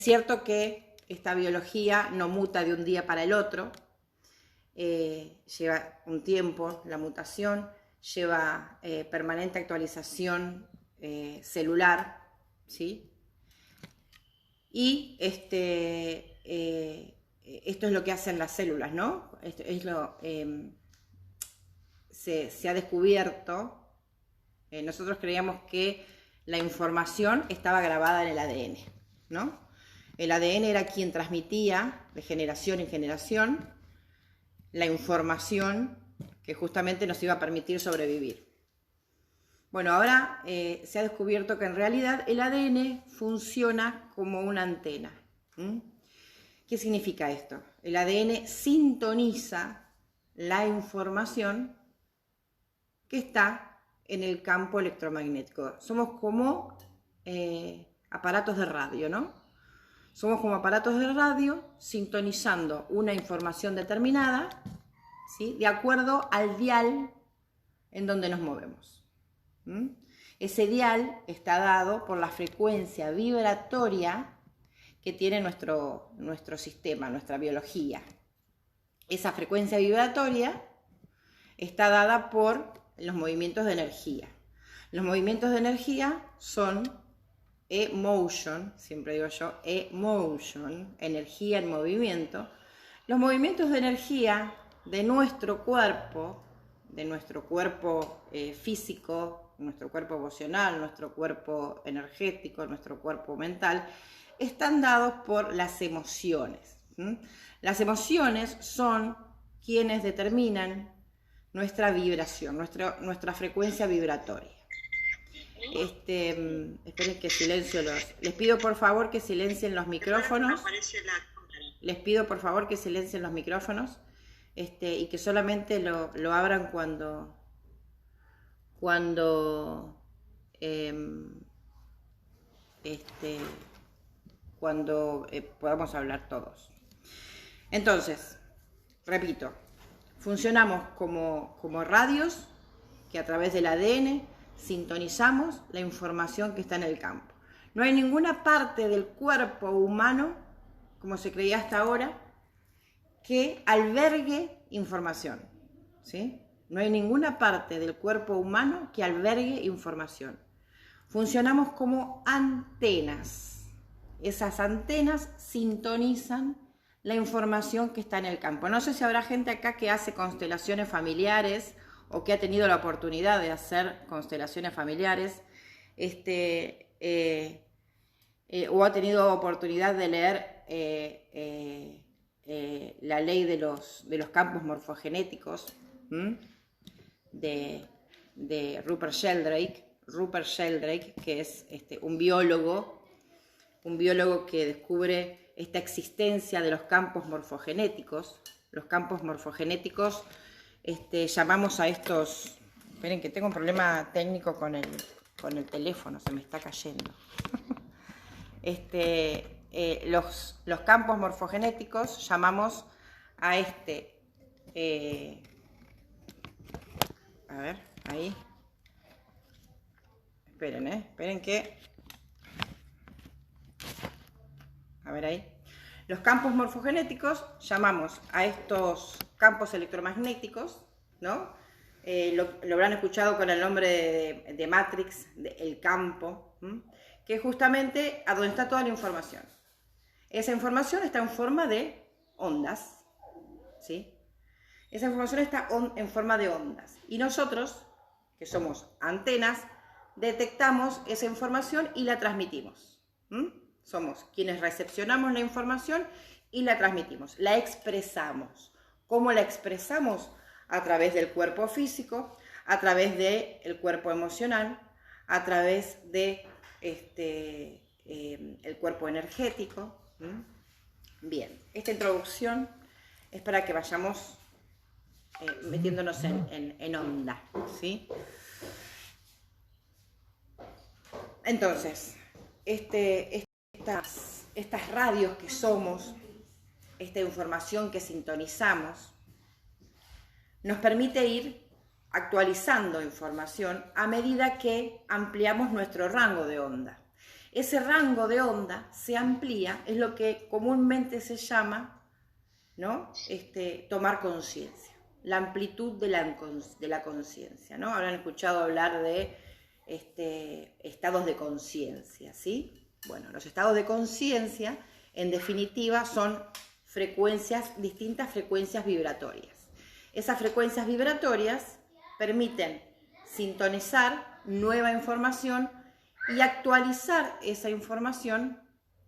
cierto que esta biología no muta de un día para el otro, lleva un tiempo la mutación, lleva permanente actualización celular, ¿sí? Y esto es lo que hacen las células, ¿no? Esto es se ha descubierto, nosotros creíamos que la información estaba grabada en el ADN, ¿no? El ADN era quien transmitía de generación en generación la información que justamente nos iba a permitir sobrevivir. Bueno, ahora se ha descubierto que en realidad el ADN funciona como una antena. ¿Qué significa esto? El ADN sintoniza la información que está en el campo electromagnético. Somos como aparatos de radio, ¿no? Somos como aparatos de radio sintonizando una información determinada, ¿sí?, de acuerdo al dial en donde nos movemos. Ese dial está dado por la frecuencia vibratoria que tiene nuestro sistema, nuestra biología. Esa frecuencia vibratoria está dada por los movimientos de energía. Los movimientos de energía son emotion, siempre digo yo, emotion, energía en movimiento. Los movimientos de energía de nuestro cuerpo físico, nuestro cuerpo emocional, nuestro cuerpo energético, nuestro cuerpo mental, están dados por las emociones. Las emociones son quienes determinan nuestra vibración, nuestra frecuencia vibratoria. Esperen que silencio les pido por favor que silencien los micrófonos. Les pido por favor que silencien los micrófonos y que solamente lo abran cuando podamos hablar todos. Entonces, repito, funcionamos como radios que a través del ADN sintonizamos la información que está en el campo. No hay ninguna parte del cuerpo humano, como se creía hasta ahora, que albergue información, ¿sí? No hay ninguna parte del cuerpo humano que albergue información. Funcionamos como antenas. Esas antenas sintonizan la información que está en el campo. No sé si habrá gente acá que hace constelaciones familiares o que ha tenido la oportunidad de hacer constelaciones familiares, o ha tenido oportunidad de leer la ley de los campos morfogenéticos de Rupert Sheldrake, que es un biólogo que descubre esta existencia de los campos morfogenéticos. Los campos morfogenéticos, llamamos a estos... Esperen que tengo un problema técnico con el teléfono, se me está cayendo. Los campos morfogenéticos llamamos a a ver, ahí. Esperen que... A ver ahí. Los campos morfogenéticos llamamos a estos campos electromagnéticos, ¿no? Lo habrán escuchado con el nombre de Matrix, el campo, que es justamente a donde está toda la información. Esa información está en forma de ondas, ¿sí? Esa información está en forma de ondas. Y nosotros, que somos antenas, detectamos esa información y la transmitimos. Somos quienes recepcionamos la información y la transmitimos, la expresamos. ¿Cómo la expresamos? A través del cuerpo físico, a través del cuerpo emocional, a través de el cuerpo energético. Bien, esta introducción es para que vayamos metiéndonos en onda, ¿sí? Entonces, estas radios que somos, esta información que sintonizamos, nos permite ir actualizando información a medida que ampliamos nuestro rango de onda. ese rango de onda se amplía, es lo que comúnmente se llama, ¿no? Tomar conciencia, la amplitud de la conciencia, ¿no? Habrán escuchado hablar de estados de conciencia, ¿sí? Bueno, los estados de conciencia, en definitiva, son distintas frecuencias vibratorias. Esas frecuencias vibratorias permiten sintonizar nueva información y actualizar esa información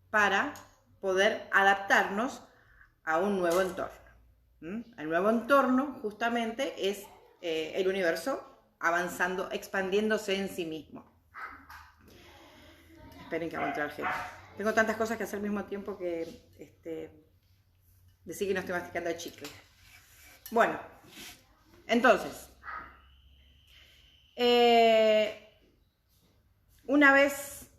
para poder adaptarnos a un nuevo entorno. El nuevo entorno justamente es el universo avanzando, expandiéndose en sí mismo. Esperen que va a entrar gente. Tengo tantas cosas que hacer al mismo tiempo que decir que no estoy masticando el chicle. Bueno, entonces, una vez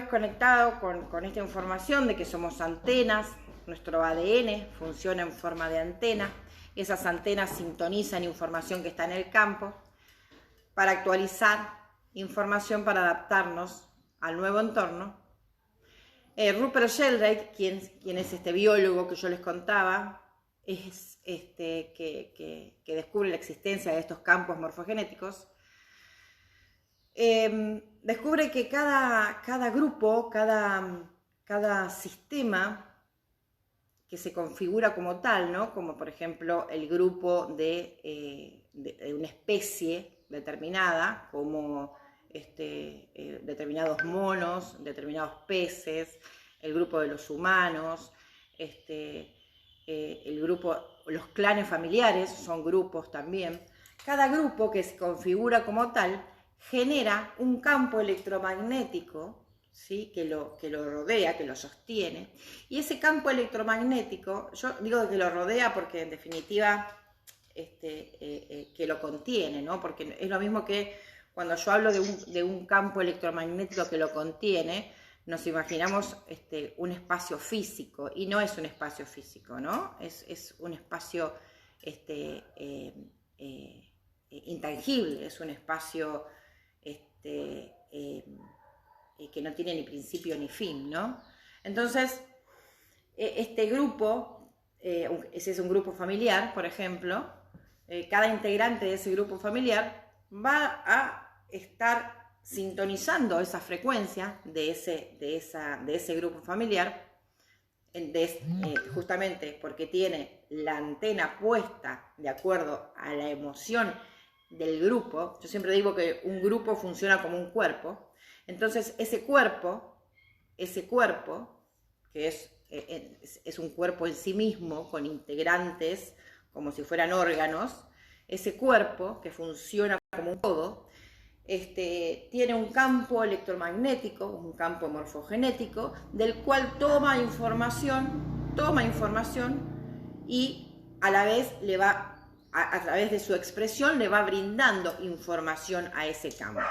conectado con esta información de que somos antenas, nuestro ADN funciona en forma de antena, esas antenas sintonizan información que está en el campo para actualizar información para adaptarnos al nuevo entorno. Rupert Sheldrake, quien es este biólogo que yo les contaba, es que descubre la existencia de estos campos morfogenéticos, descubre que cada grupo, cada sistema que se configura como tal, ¿no? Como por ejemplo el grupo de una especie determinada, como determinados monos, determinados peces, el grupo de los humanos, el grupo, los clanes familiares son grupos también. Cada grupo que se configura como tal genera un campo electromagnético, ¿sí? que lo rodea, que lo sostiene, y ese campo electromagnético, yo digo que lo rodea porque en definitiva que lo contiene, ¿no? Porque es lo mismo que cuando yo hablo de un campo electromagnético que lo contiene, nos imaginamos un espacio físico, y no es un espacio físico, ¿no? Es un espacio intangible, es un espacio que no tiene ni principio ni fin, ¿no? Entonces, este grupo, ese es un grupo familiar, por ejemplo, cada integrante de ese grupo familiar va a estar sintonizando esa frecuencia de ese grupo familiar, justamente porque tiene la antena puesta de acuerdo a la emoción del grupo. Yo siempre digo que un grupo funciona como un cuerpo. Entonces ese cuerpo que es un cuerpo en sí mismo, con integrantes como si fueran órganos, ese cuerpo que funciona como un todo, tiene un campo electromagnético, un campo morfogenético, del cual toma información y a la vez le va, a través de su expresión, le va brindando información a ese campo.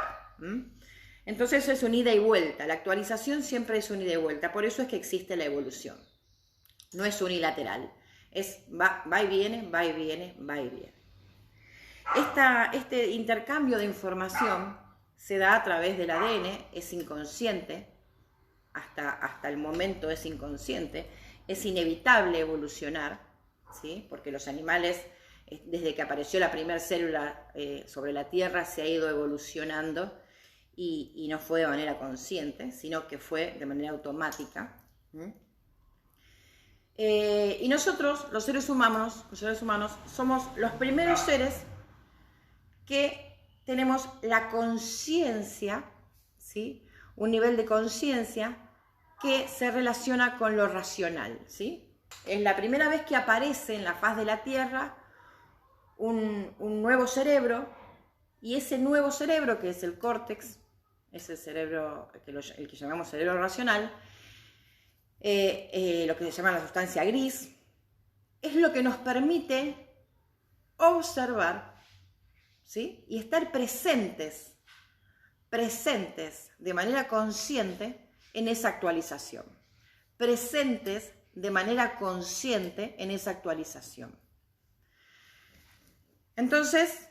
Entonces es un ida y vuelta, la actualización siempre es un ida y vuelta, por eso es que existe la evolución, no es unilateral, va y viene, va y viene, va y viene. Este intercambio de información se da a través del ADN, es inconsciente, hasta el momento es inconsciente, es inevitable evolucionar, ¿sí? Porque los animales, desde que apareció la primera célula sobre la Tierra, se ha ido evolucionando y no fue de manera consciente, sino que fue de manera automática. Y nosotros, los seres humanos, somos los primeros seres que tenemos la conciencia, ¿sí? Un nivel de conciencia que se relaciona con lo racional, ¿sí? Es la primera vez que aparece en la faz de la Tierra un nuevo cerebro, y ese nuevo cerebro, que es el córtex, es el cerebro, el que llamamos cerebro racional, lo que se llama la sustancia gris, es lo que nos permite observar, ¿sí? Y estar presentes de manera consciente en esa actualización. Presentes de manera consciente en esa actualización. Entonces,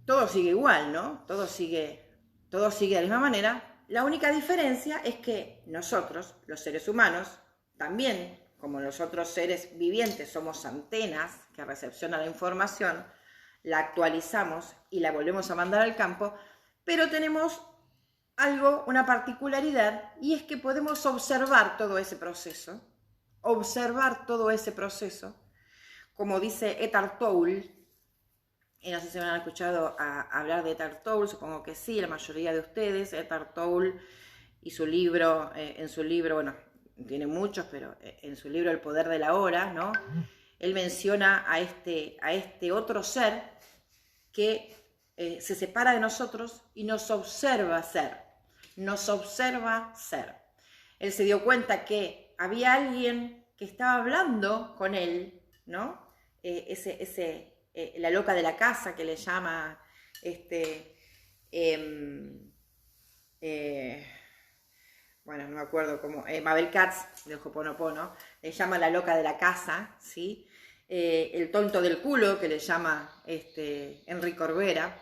todo sigue igual, ¿no? Todo sigue de la misma manera, La única diferencia es que nosotros, los seres humanos, también, como los otros seres vivientes, somos antenas que recepcionan la información, la actualizamos y la volvemos a mandar al campo, pero tenemos algo, una particularidad, y es que podemos observar todo ese proceso, como dice Eckhart Tolle. Y no sé si me han escuchado hablar de Eckhart Tolle, supongo que sí, la mayoría de ustedes. Eckhart Tolle y su libro, en su libro, bueno, tiene muchos, pero en su libro El poder de la hora, ¿no? Él menciona a este otro ser que se separa de nosotros y nos observa ser. Él se dio cuenta que había alguien que estaba hablando con él, ¿no? La loca de la casa que le llama, bueno, no me acuerdo cómo, Mabel Katz de Ho'oponopono, le llama la loca de la casa, ¿sí? El tonto del culo que le llama Enrique Corbera,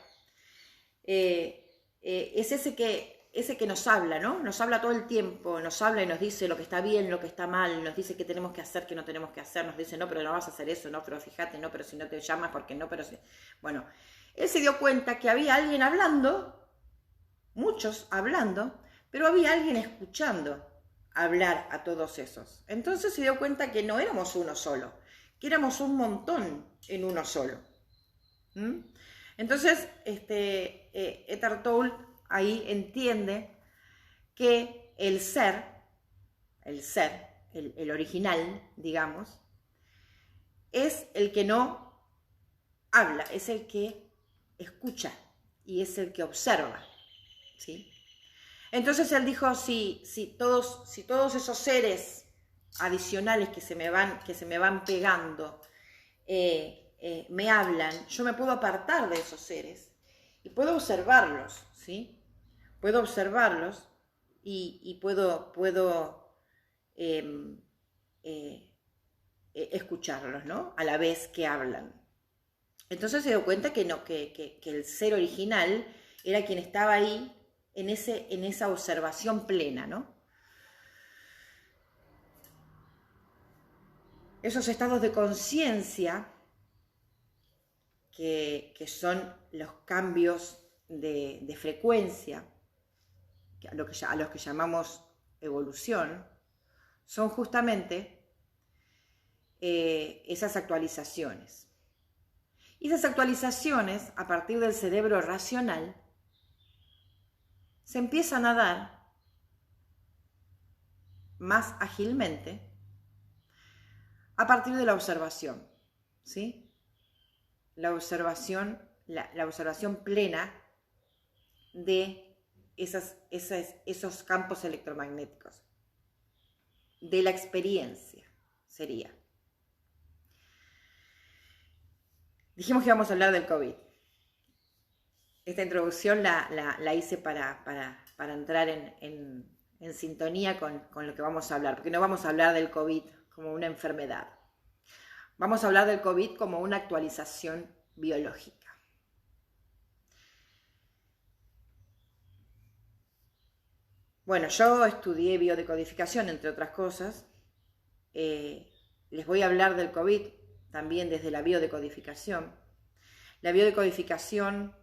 es ese que nos habla, ¿no? Nos habla todo el tiempo, nos habla y nos dice lo que está bien, lo que está mal, nos dice qué tenemos que hacer, qué no tenemos que hacer, nos dice, no, pero no vas a hacer eso, no, pero fíjate, no, pero si no te llamas, porque no, pero si... Bueno, él se dio cuenta que había alguien hablando, muchos hablando, pero había alguien escuchando hablar a todos esos. Entonces se dio cuenta que no éramos uno solo, que éramos un montón en uno solo. Entonces, Eckhart Tolle ahí entiende que el ser, el original, digamos, es el que no habla, es el que escucha y es el que observa, ¿sí? Entonces él dijo, si todos esos seres adicionales que se me van pegando me hablan, yo me puedo apartar de esos seres y puedo observarlos, ¿sí? Puedo observarlos y puedo escucharlos, ¿no? A la vez que hablan. Entonces se dio cuenta que el ser original era quien estaba ahí en esa observación plena, ¿no? Esos estados de conciencia que son los cambios de frecuencia, a los que llamamos evolución, son justamente esas actualizaciones. Y esas actualizaciones, a partir del cerebro racional, se empiezan a dar más ágilmente a partir de la observación, ¿sí? La observación plena de esos campos electromagnéticos, de la experiencia, sería. Dijimos que íbamos a hablar del COVID. Esta introducción la hice para entrar en sintonía con lo que vamos a hablar, porque no vamos a hablar del COVID como una enfermedad. Vamos a hablar del COVID como una actualización biológica. Bueno, yo estudié biodecodificación, entre otras cosas. Les voy a hablar del COVID también desde la biodecodificación. La biodecodificación,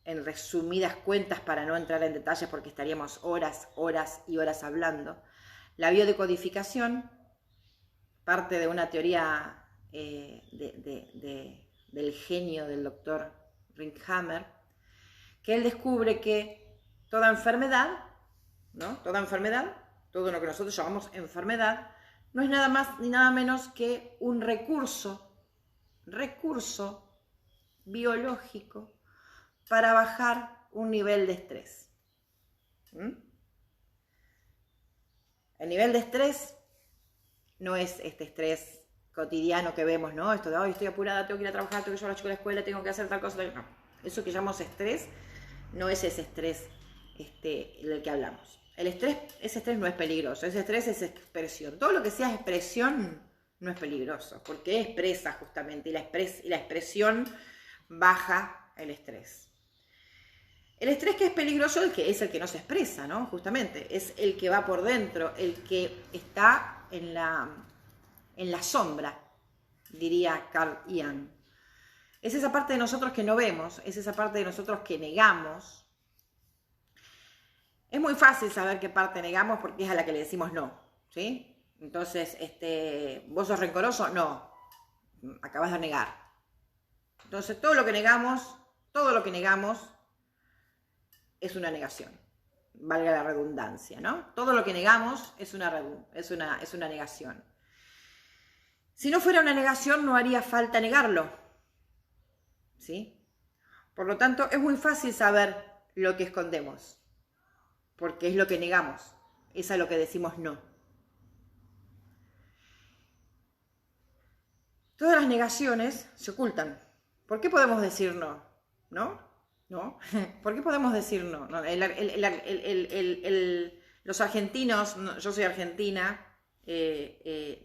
en resumidas cuentas, para no entrar en detalles porque estaríamos horas y horas hablando, la biodecodificación parte de una teoría del genio del doctor Ringhammer, que él descubre que toda enfermedad, ¿no? Toda enfermedad, todo lo que nosotros llamamos enfermedad, no es nada más ni nada menos que un recurso biológico para bajar un nivel de estrés. El nivel de estrés no es este estrés cotidiano que vemos, ¿no? Esto de, estoy apurada, tengo que ir a trabajar, tengo que llevar a la chica a la escuela, tengo que hacer tal cosa. No, eso que llamamos estrés no es ese estrés del que hablamos. Ese estrés no es peligroso, ese estrés es expresión. Todo lo que sea expresión no es peligroso, porque expresa justamente, y la expresión baja el estrés. El estrés que es peligroso es el que no se expresa, ¿no? Justamente, es el que va por dentro, el que está en la sombra, diría Carl Jung. Es esa parte de nosotros que no vemos, es esa parte de nosotros que negamos. Es muy fácil saber qué parte negamos porque es a la que le decimos no, ¿sí? Entonces, ¿vos sos rencoroso? No, acabas de negar. Entonces, todo lo que negamos es una negación, valga la redundancia, ¿no? Todo lo que negamos es una negación. Si no fuera una negación, no haría falta negarlo, ¿sí? Por lo tanto, es muy fácil saber lo que escondemos, porque es lo que negamos, es a lo que decimos no. Todas las negaciones se ocultan. ¿Por qué podemos decir no? ¿No? ¿No? ¿Por qué podemos decir no? Los argentinos, yo soy argentina,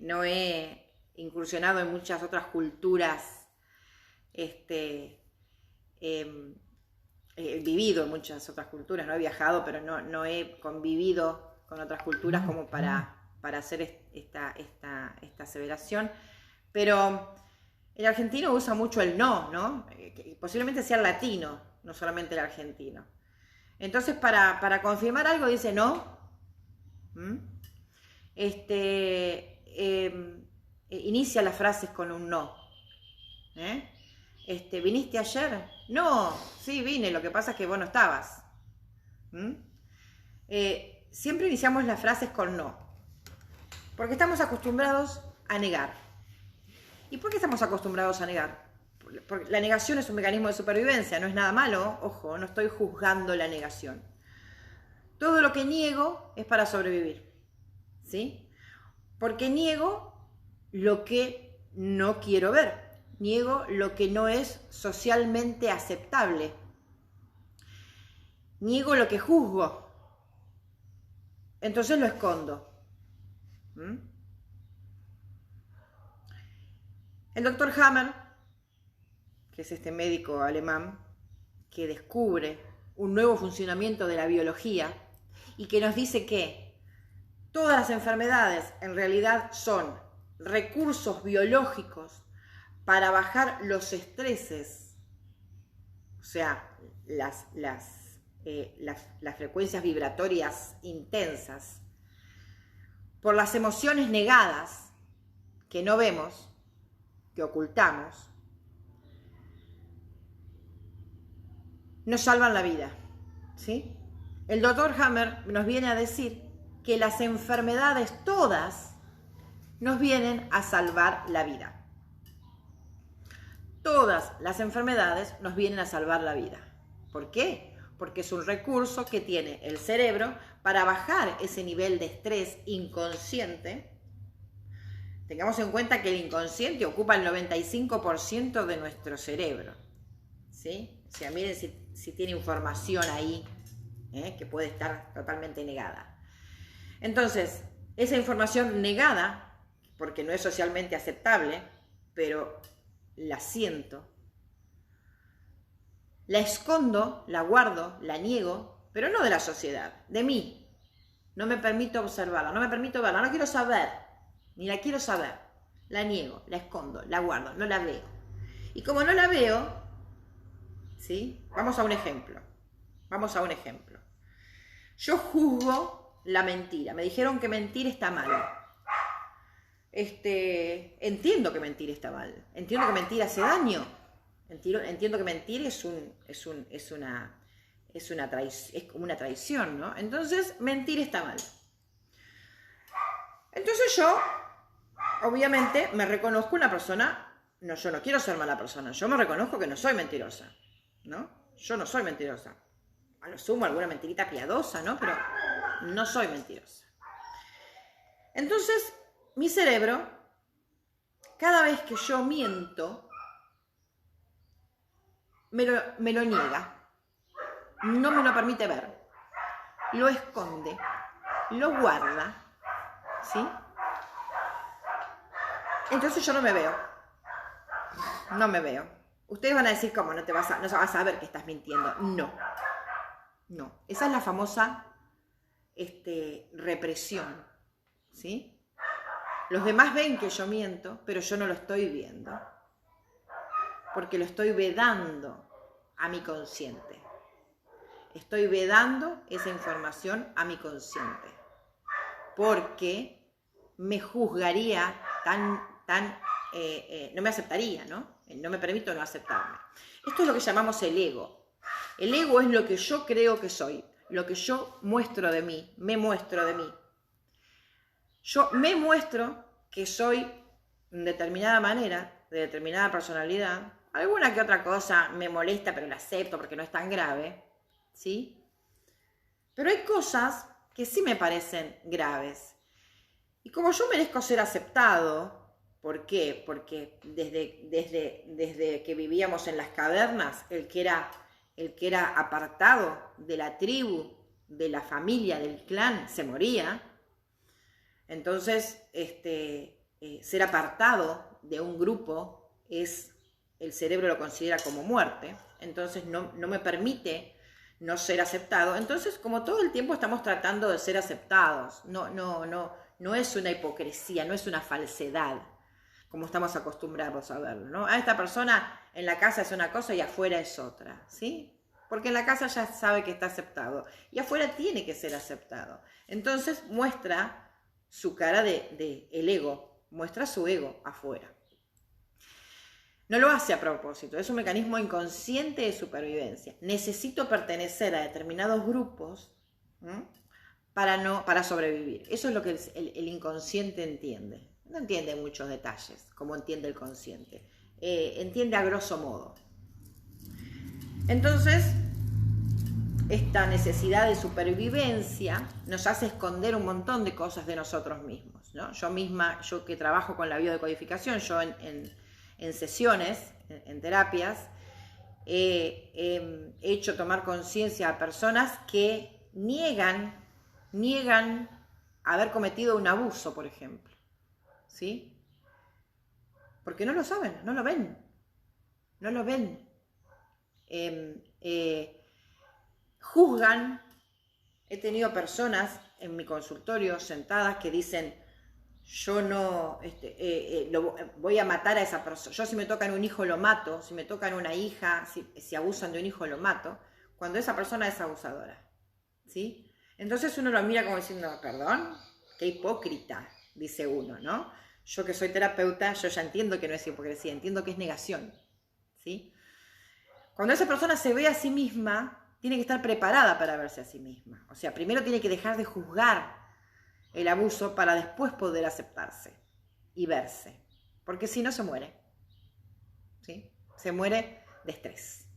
no he incursionado en muchas otras culturas, he vivido en muchas otras culturas, no he viajado, pero no he convivido con otras culturas como para hacer esta aseveración. Pero el argentino usa mucho el no, ¿no? Posiblemente sea el latino, no solamente el argentino. Entonces, para confirmar algo dice no. Inicia las frases con un no. ¿Viniste ayer? No, sí vine, lo que pasa es que vos no estabas. Siempre iniciamos las frases con no, porque estamos acostumbrados a negar. ¿Y por qué estamos acostumbrados a negar? Porque la negación es un mecanismo de supervivencia, no es nada malo, ojo, no estoy juzgando la negación. Todo lo que niego es para sobrevivir, ¿sí? Porque niego lo que no quiero ver, niego lo que no es socialmente aceptable, niego lo que juzgo, entonces lo escondo. El doctor Hammer, que es este médico alemán que descubre un nuevo funcionamiento de la biología y que nos dice que todas las enfermedades en realidad son recursos biológicos para bajar los estreses, o sea, las frecuencias vibratorias intensas, por las emociones negadas que no vemos, que ocultamos, nos salvan la vida, ¿sí? El doctor Hammer nos viene a decir que las enfermedades todas nos vienen a salvar la vida. Todas las enfermedades nos vienen a salvar la vida. ¿Por qué? Porque es un recurso que tiene el cerebro para bajar ese nivel de estrés inconsciente. Tengamos en cuenta que el inconsciente ocupa el 95% de nuestro cerebro, ¿sí? O sea, miren si tiene información ahí, que puede estar totalmente negada. Entonces, esa información negada, porque no es socialmente aceptable, pero la siento, la escondo, la guardo, la niego, pero no de la sociedad, de mí. No me permito observarla, no me permito verla, no quiero saber. Ni la quiero saber, la niego, la escondo, la guardo, no la veo. Y como no la veo, ¿sí? Vamos a un ejemplo. Yo juzgo la mentira. Me dijeron que mentir está mal. Entiendo que mentir está mal. Entiendo que mentir hace daño. Entiendo que mentir es como una traición, ¿no? Entonces, mentir está mal. Entonces yo, obviamente, me reconozco una persona, yo no quiero ser mala persona, yo me reconozco que no soy mentirosa, ¿no? Yo no soy mentirosa. A lo sumo alguna mentirita piadosa, ¿no? Pero no soy mentirosa. Entonces, mi cerebro, cada vez que yo miento, me lo niega, no me lo permite ver, lo esconde, lo guarda, ¿sí? Entonces yo no me veo. Ustedes van a decir, ¿cómo? No vas a saber que estás mintiendo. No. No, esa es la famosa represión, ¿sí? Los demás ven que yo miento, pero yo no lo estoy viendo, porque lo estoy vedando a mi consciente. Estoy vedando esa información a mi consciente, porque me juzgaría no me aceptaría, ¿no? No me permito no aceptarme. Esto es lo que llamamos el ego. El ego es lo que yo creo que soy, lo que yo muestro de mí, me muestro de mí. Yo me muestro que soy de determinada manera, de determinada personalidad. Alguna que otra cosa me molesta, pero la acepto porque no es tan grave, ¿sí? Pero hay cosas que sí me parecen graves. Y como yo merezco ser aceptado, ¿por qué? Porque desde que vivíamos en las cavernas, el que era apartado de la tribu, de la familia, del clan, se moría. Entonces, ser apartado de un grupo el cerebro lo considera como muerte. Entonces no me permite no ser aceptado. Entonces, como todo el tiempo estamos tratando de ser aceptados, no es una hipocresía, no es una falsedad, como estamos acostumbrados a verlo, ¿no? Esta persona en la casa es una cosa y afuera es otra, ¿sí? Porque en la casa ya sabe que está aceptado y afuera tiene que ser aceptado. Entonces muestra su cara el ego, muestra su ego afuera. No lo hace a propósito, es un mecanismo inconsciente de supervivencia. Necesito pertenecer a determinados grupos, ¿no? para sobrevivir. Eso es lo que el inconsciente entiende. No entiende muchos detalles, como entiende el consciente. Entiende a grosso modo. Entonces, esta necesidad de supervivencia nos hace esconder un montón de cosas de nosotros mismos, ¿no? Yo que trabajo con la biodecodificación, yo en sesiones, en terapias, he hecho tomar conciencia a personas que niegan haber cometido un abuso, por ejemplo, ¿sí? Porque no lo saben, no lo ven. Juzgan. He tenido personas en mi consultorio sentadas que dicen: yo no voy a matar a esa persona. Yo, si me tocan un hijo lo mato, si me tocan una hija, si abusan de un hijo lo mato, cuando esa persona es abusadora, ¿sí? Entonces uno lo mira como diciendo: perdón, qué hipócrita, dice uno, ¿no? Yo que soy terapeuta, yo ya entiendo que no es hipocresía, entiendo que es negación, ¿sí? Cuando esa persona se ve a sí misma, tiene que estar preparada para verse a sí misma. O sea, primero tiene que dejar de juzgar el abuso para después poder aceptarse y verse. Porque si no, se muere, ¿sí? Se muere de estrés.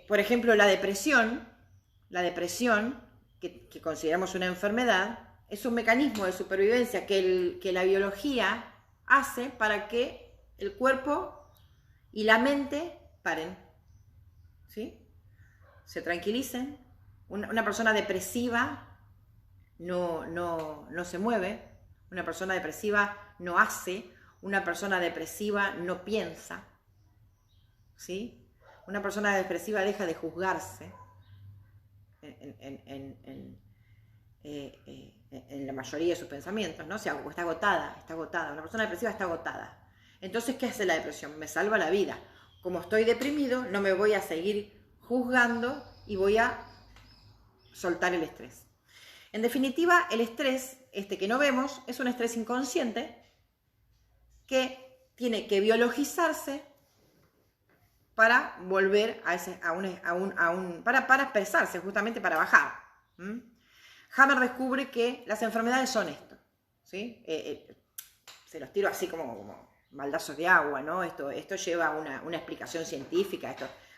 Por ejemplo, la depresión, que consideramos una enfermedad, es un mecanismo de supervivencia que la biología hace para que el cuerpo y la mente paren, ¿sí? Se tranquilicen. Una persona depresiva no se mueve, una persona depresiva no hace, una persona depresiva no piensa, ¿sí? Una persona depresiva deja de juzgarse en la mayoría de sus pensamientos, ¿no? O sea, está agotada. Una persona depresiva está agotada. Entonces, ¿qué hace la depresión? Me salva la vida. Como estoy deprimido, no me voy a seguir juzgando y voy a soltar el estrés. En definitiva, el estrés, que no vemos, es un estrés inconsciente que tiene que biologizarse para volver para expresarse, justamente para bajar. Hammer descubre que las enfermedades son esto, ¿sí? Se los tiro así como baldazos de agua, ¿no? Esto lleva una explicación científica.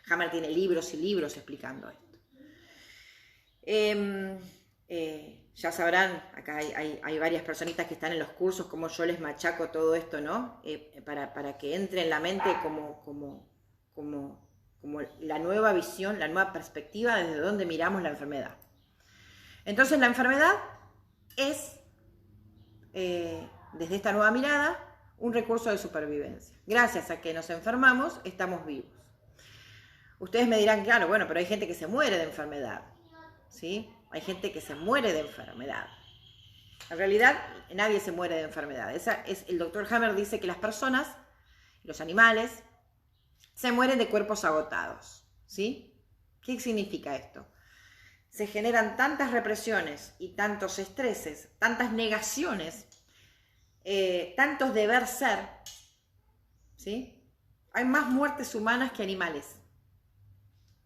Hammer tiene libros y libros explicando esto. Ya sabrán, acá hay varias personitas que están en los cursos, como yo les machaco todo esto, ¿no? Para que entre en la mente como la nueva visión, la nueva perspectiva desde donde miramos la enfermedad. Entonces, la enfermedad es, desde esta nueva mirada, un recurso de supervivencia. Gracias a que nos enfermamos, estamos vivos. Ustedes me dirán, claro, bueno, pero hay gente que se muere de enfermedad, ¿sí? Hay gente que se muere de enfermedad. En realidad, nadie se muere de enfermedad. El doctor Hammer dice que las personas, los animales, se mueren de cuerpos agotados, ¿sí? ¿Qué significa esto? Se generan tantas represiones y tantos estreses, tantas negaciones, tantos deber ser, ¿sí? Hay más muertes humanas que animales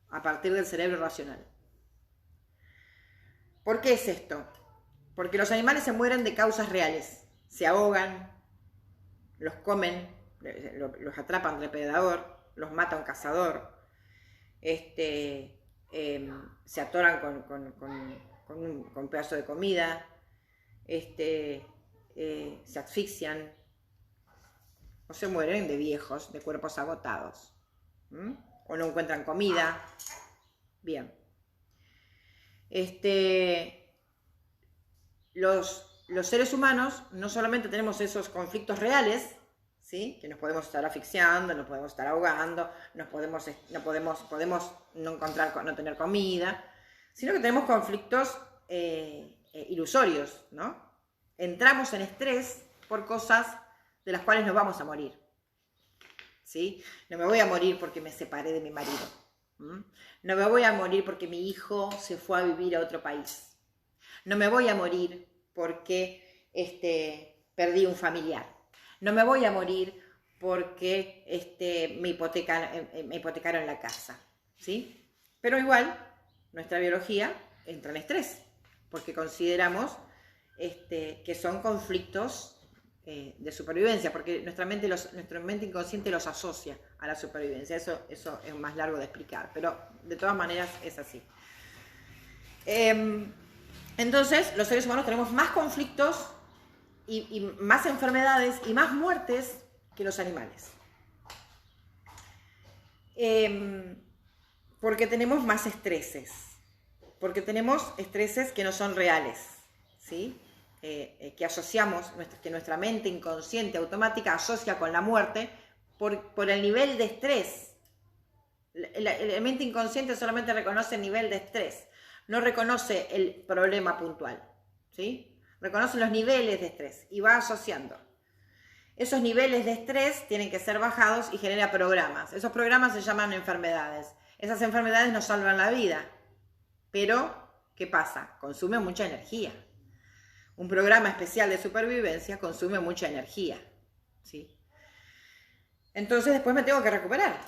a partir del cerebro racional. ¿Por qué es esto? Porque los animales se mueren de causas reales. Se ahogan, los comen, los atrapa un depredador, los mata un cazador, se atoran con un pedazo de comida, se asfixian o se mueren de viejos, de cuerpos agotados, o no encuentran comida. Bien. Los seres humanos no solamente tenemos esos conflictos reales, ¿sí? Que nos podemos estar asfixiando, nos podemos estar ahogando, podemos no tener comida, sino que tenemos conflictos ilusorios, ¿no? Entramos en estrés por cosas de las cuales nos vamos a morir, ¿sí? No me voy a morir porque me separé de mi marido, no me voy a morir porque mi hijo se fue a vivir a otro país, no me voy a morir porque perdí un familiar, no me voy a morir porque me hipotecaron la casa, ¿sí? Pero igual, nuestra biología entra en estrés, porque consideramos que son conflictos de supervivencia, porque nuestra mente inconsciente los asocia a la supervivencia. Eso es más largo de explicar, pero de todas maneras es así. Entonces, los seres humanos tenemos más conflictos y más enfermedades y más muertes que los animales. Porque tenemos más estreses. Porque tenemos estreses que no son reales, ¿sí? Que asociamos, que nuestra mente inconsciente automática asocia con la muerte por el nivel de estrés. La mente inconsciente solamente reconoce el nivel de estrés, no reconoce el problema puntual, ¿sí? Reconoce los niveles de estrés y va asociando. Esos niveles de estrés tienen que ser bajados y genera programas. Esos programas se llaman enfermedades. Esas enfermedades nos salvan la vida. Pero, ¿qué pasa? Consume mucha energía. Un programa especial de supervivencia consume mucha energía, ¿sí? Entonces después me tengo que recuperar.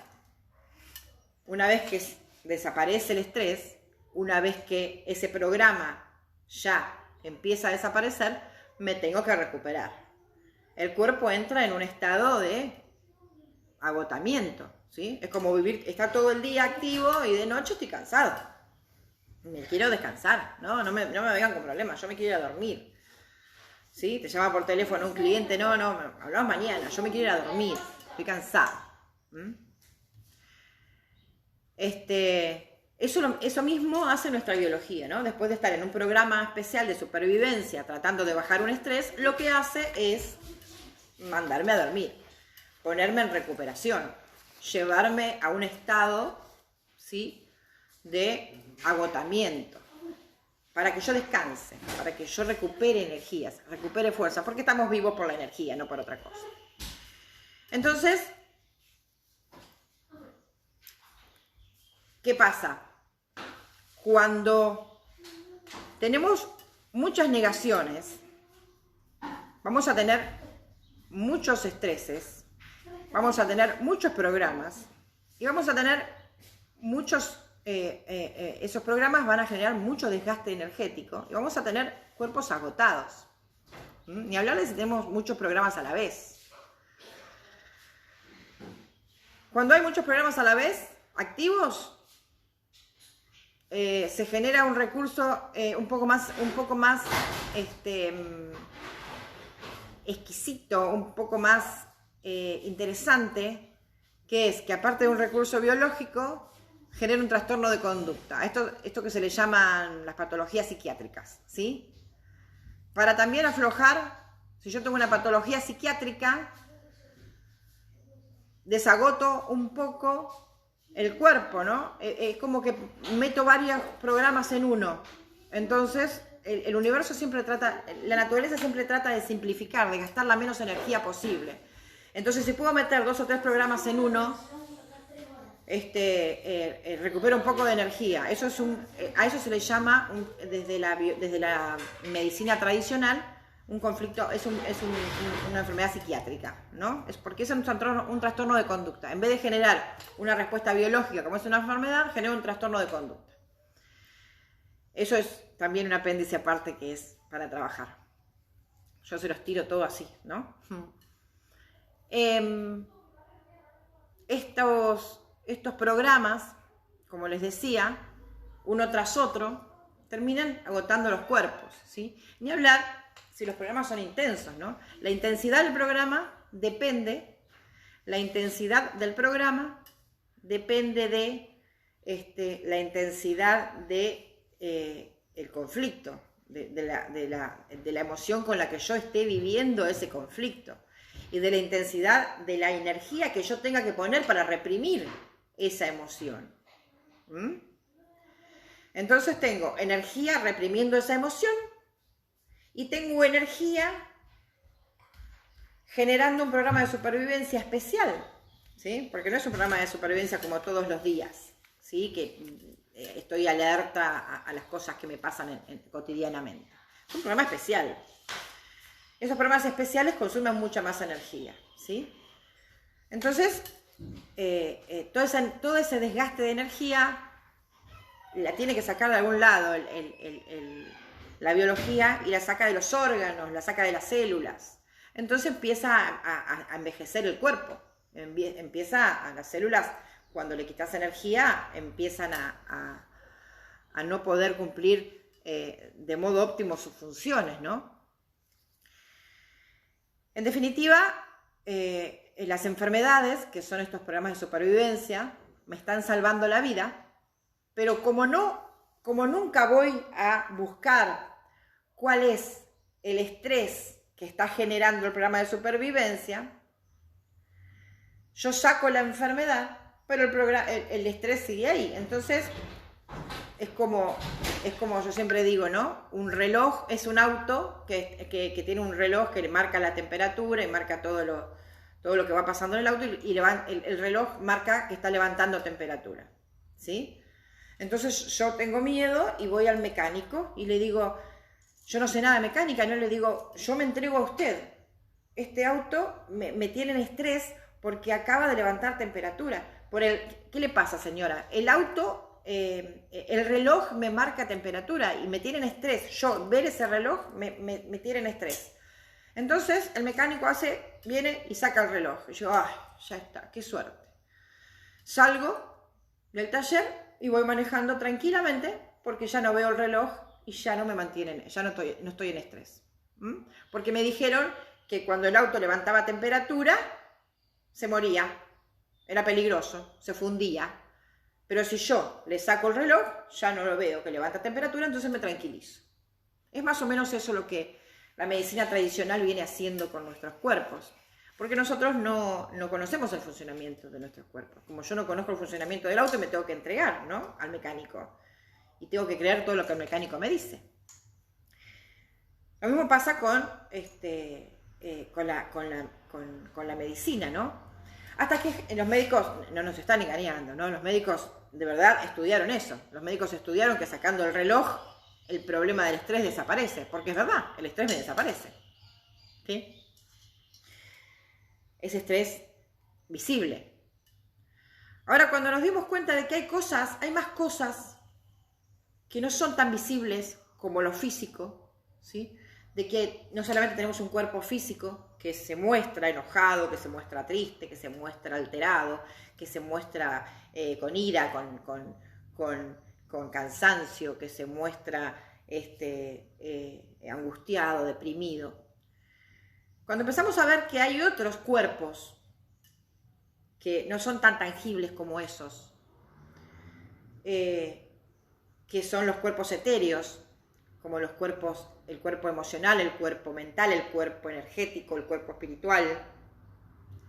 Una vez que desaparece el estrés, una vez que ese programa ya empieza a desaparecer, me tengo que recuperar. El cuerpo entra en un estado de agotamiento, ¿sí? Es como estar todo el día activo y de noche estoy cansado. Me quiero descansar, no me vengan con problemas, yo me quiero ir a dormir, ¿sí? Te llama por teléfono un cliente, no, hablamos mañana, yo me quiero ir a dormir, estoy cansado. Eso mismo hace nuestra biología, ¿no? Después de estar en un programa especial de supervivencia tratando de bajar un estrés, lo que hace es mandarme a dormir, ponerme en recuperación, llevarme a un estado, ¿sí?, de agotamiento, para que yo descanse, para que yo recupere energías, recupere fuerza, porque estamos vivos por la energía, no por otra cosa. Entonces, ¿qué pasa? Cuando tenemos muchas negaciones, vamos a tener muchos estreses, vamos a tener muchos programas y vamos a tener esos programas van a generar mucho desgaste energético y vamos a tener cuerpos agotados. Ni hablar de si tenemos muchos programas a la vez. Cuando hay muchos programas a la vez activos, se genera un recurso un poco más exquisito, un poco más interesante, que es que aparte de un recurso biológico, genera un trastorno de conducta. Esto que se le llaman las patologías psiquiátricas, ¿sí? Para también aflojar, si yo tengo una patología psiquiátrica, desagoto un poco el cuerpo, ¿no? Es como que meto varios programas en uno. Entonces, el universo siempre trata, la naturaleza siempre trata de simplificar, de gastar la menos energía posible. Entonces, si puedo meter 2 o 3 programas en uno, recupero un poco de energía. Eso es a eso se le llama, desde la medicina tradicional, un conflicto, una enfermedad psiquiátrica, ¿no? Es porque es un trastorno de conducta. En vez de generar una respuesta biológica como es una enfermedad, genera un trastorno de conducta. Eso es también un apéndice aparte que es para trabajar. Yo se los tiro todo así, ¿no? Estos programas, como les decía, uno tras otro, terminan agotando los cuerpos, ¿sí? Ni hablar si los programas son intensos, ¿no? La intensidad del programa depende de la intensidad de el conflicto, de la emoción con la que yo esté viviendo ese conflicto y de la intensidad de la energía que yo tenga que poner para reprimir esa emoción. Entonces tengo energía reprimiendo esa emoción y tengo energía generando un programa de supervivencia especial, ¿sí? Porque no es un programa de supervivencia como todos los días, ¿sí? Que estoy alerta a las cosas que me pasan cotidianamente. Es un programa especial. Esos programas especiales consumen mucha más energía, ¿sí? Entonces, todo ese desgaste de energía la tiene que sacar de algún lado la biología, y la saca de los órganos, la saca de las células. Entonces empieza a envejecer el cuerpo. A las células, cuando le quitas energía, empiezan a no poder cumplir de modo óptimo sus funciones, ¿no? En definitiva, las enfermedades, que son estos programas de supervivencia, me están salvando la vida, pero como nunca voy a buscar cuál es el estrés que está generando el programa de supervivencia, yo saco la enfermedad, pero el estrés sigue ahí. Entonces, es como yo siempre digo, ¿no? Un reloj es un auto que tiene un reloj que le marca la temperatura y marca todo lo que va pasando en el auto, y el reloj marca que está levantando temperatura, ¿sí? Entonces yo tengo miedo y voy al mecánico y le digo, yo no sé nada de mecánica, no, le digo, yo me entrego a usted. Este auto me tiene en estrés porque acaba de levantar temperatura. ¿Qué le pasa, señora? El auto, el reloj me marca temperatura y me tiene en estrés. Yo ver ese reloj me tiene en estrés. Entonces el mecánico viene y saca el reloj. Y yo, ya está, qué suerte. Salgo del taller y voy manejando tranquilamente porque ya no veo el reloj y ya no me mantienen, ya no estoy en estrés. Porque me dijeron que cuando el auto levantaba temperatura, se moría, era peligroso, se fundía. Pero si yo le saco el reloj, ya no lo veo que levanta temperatura, entonces me tranquilizo. Es más o menos eso lo que la medicina tradicional viene haciendo con nuestros cuerpos. Porque nosotros no conocemos el funcionamiento de nuestros cuerpos. Como yo no conozco el funcionamiento del auto, me tengo que entregar, ¿no? Al mecánico. Y tengo que creer todo lo que el mecánico me dice. Lo mismo pasa con la medicina, ¿no? Hasta que los médicos no nos están engañando, ¿no? Los médicos de verdad estudiaron eso. Los médicos estudiaron que sacando el reloj, el problema del estrés desaparece. Porque es verdad, el estrés me desaparece, ¿sí? Es estrés visible. Ahora, cuando nos dimos cuenta de que hay más cosas que no son tan visibles como lo físico, ¿sí? De que no solamente tenemos un cuerpo físico que se muestra enojado, que se muestra triste, que se muestra alterado, que se muestra con ira, con cansancio, que se muestra angustiado, deprimido. Cuando empezamos a ver que hay otros cuerpos que no son tan tangibles como esos, que son los cuerpos etéreos, como el cuerpo emocional, el cuerpo mental, el cuerpo energético, el cuerpo espiritual,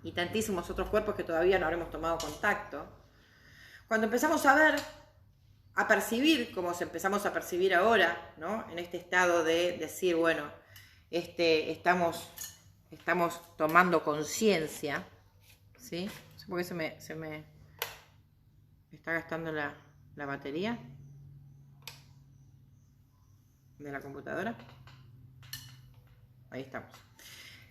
y tantísimos otros cuerpos que todavía no habremos tomado contacto. Cuando empezamos a ver, a percibir, como empezamos a percibir ahora, ¿no? En este estado de decir, bueno, estamos tomando conciencia, ¿sí? No sé por qué se me está gastando la batería de la computadora. Ahí estamos.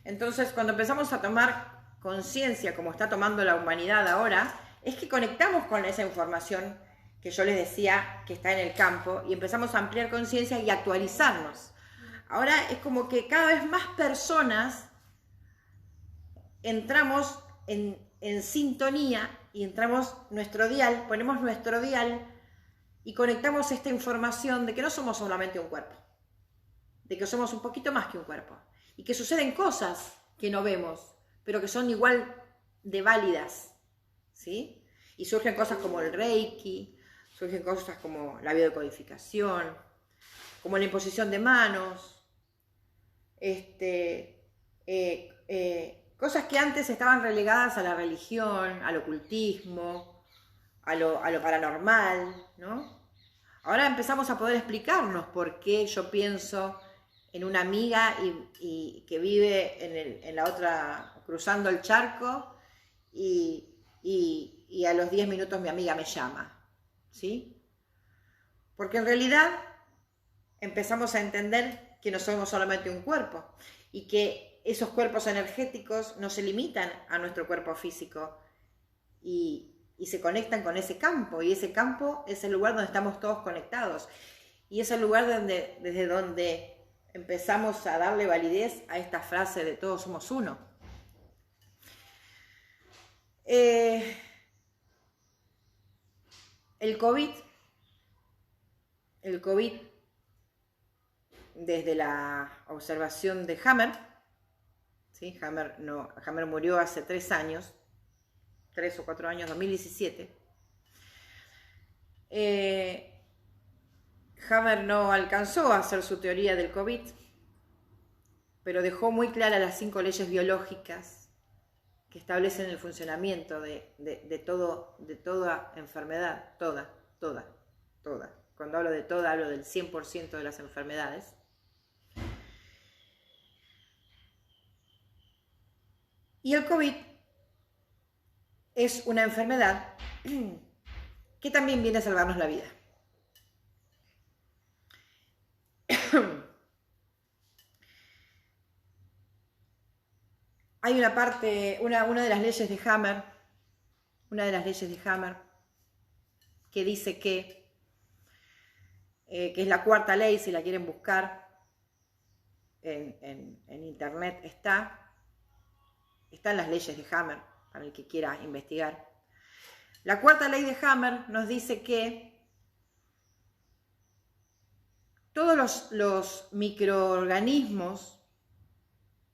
Entonces, cuando empezamos a tomar conciencia, como está tomando la humanidad ahora, es que conectamos con esa información que yo les decía que está en el campo y empezamos a ampliar conciencia y actualizarnos. Ahora es como que cada vez más personas entramos en sintonía y entramos nuestro dial, ponemos nuestro dial y conectamos esta información de que no somos solamente un cuerpo, de que somos un poquito más que un cuerpo y que suceden cosas que no vemos, pero que son igual de válidas, ¿sí? Y surgen cosas como el Reiki, surgen cosas como la biodecodificación, como la imposición de manos, cosas que antes estaban relegadas a la religión, al ocultismo, a lo paranormal, ¿no? Ahora empezamos a poder explicarnos por qué yo pienso en una amiga y que vive en la otra, cruzando el charco, y a los 10 minutos mi amiga me llama, ¿sí? Porque en realidad empezamos a entender que no somos solamente un cuerpo y que esos cuerpos energéticos no se limitan a nuestro cuerpo físico y se conectan con ese campo, y ese campo es el lugar donde estamos todos conectados y es el lugar desde donde empezamos a darle validez a esta frase de todos somos uno. El COVID, desde la observación de Hammer, ¿sí? Hammer murió hace 3 años, 3 o 4 años, 2017. Hammer no alcanzó a hacer su teoría del COVID, pero dejó muy claras las 5 leyes biológicas que establecen el funcionamiento de toda enfermedad, toda. Cuando hablo de toda, hablo del 100% de las enfermedades. Y el COVID es una enfermedad que también viene a salvarnos la vida. Hay una parte, una de las leyes de Hammer, que dice que es la 4ª ley, si la quieren buscar en internet están las leyes de Hammer, para el que quiera investigar. La 4ª ley de Hammer nos dice que todos los microorganismos,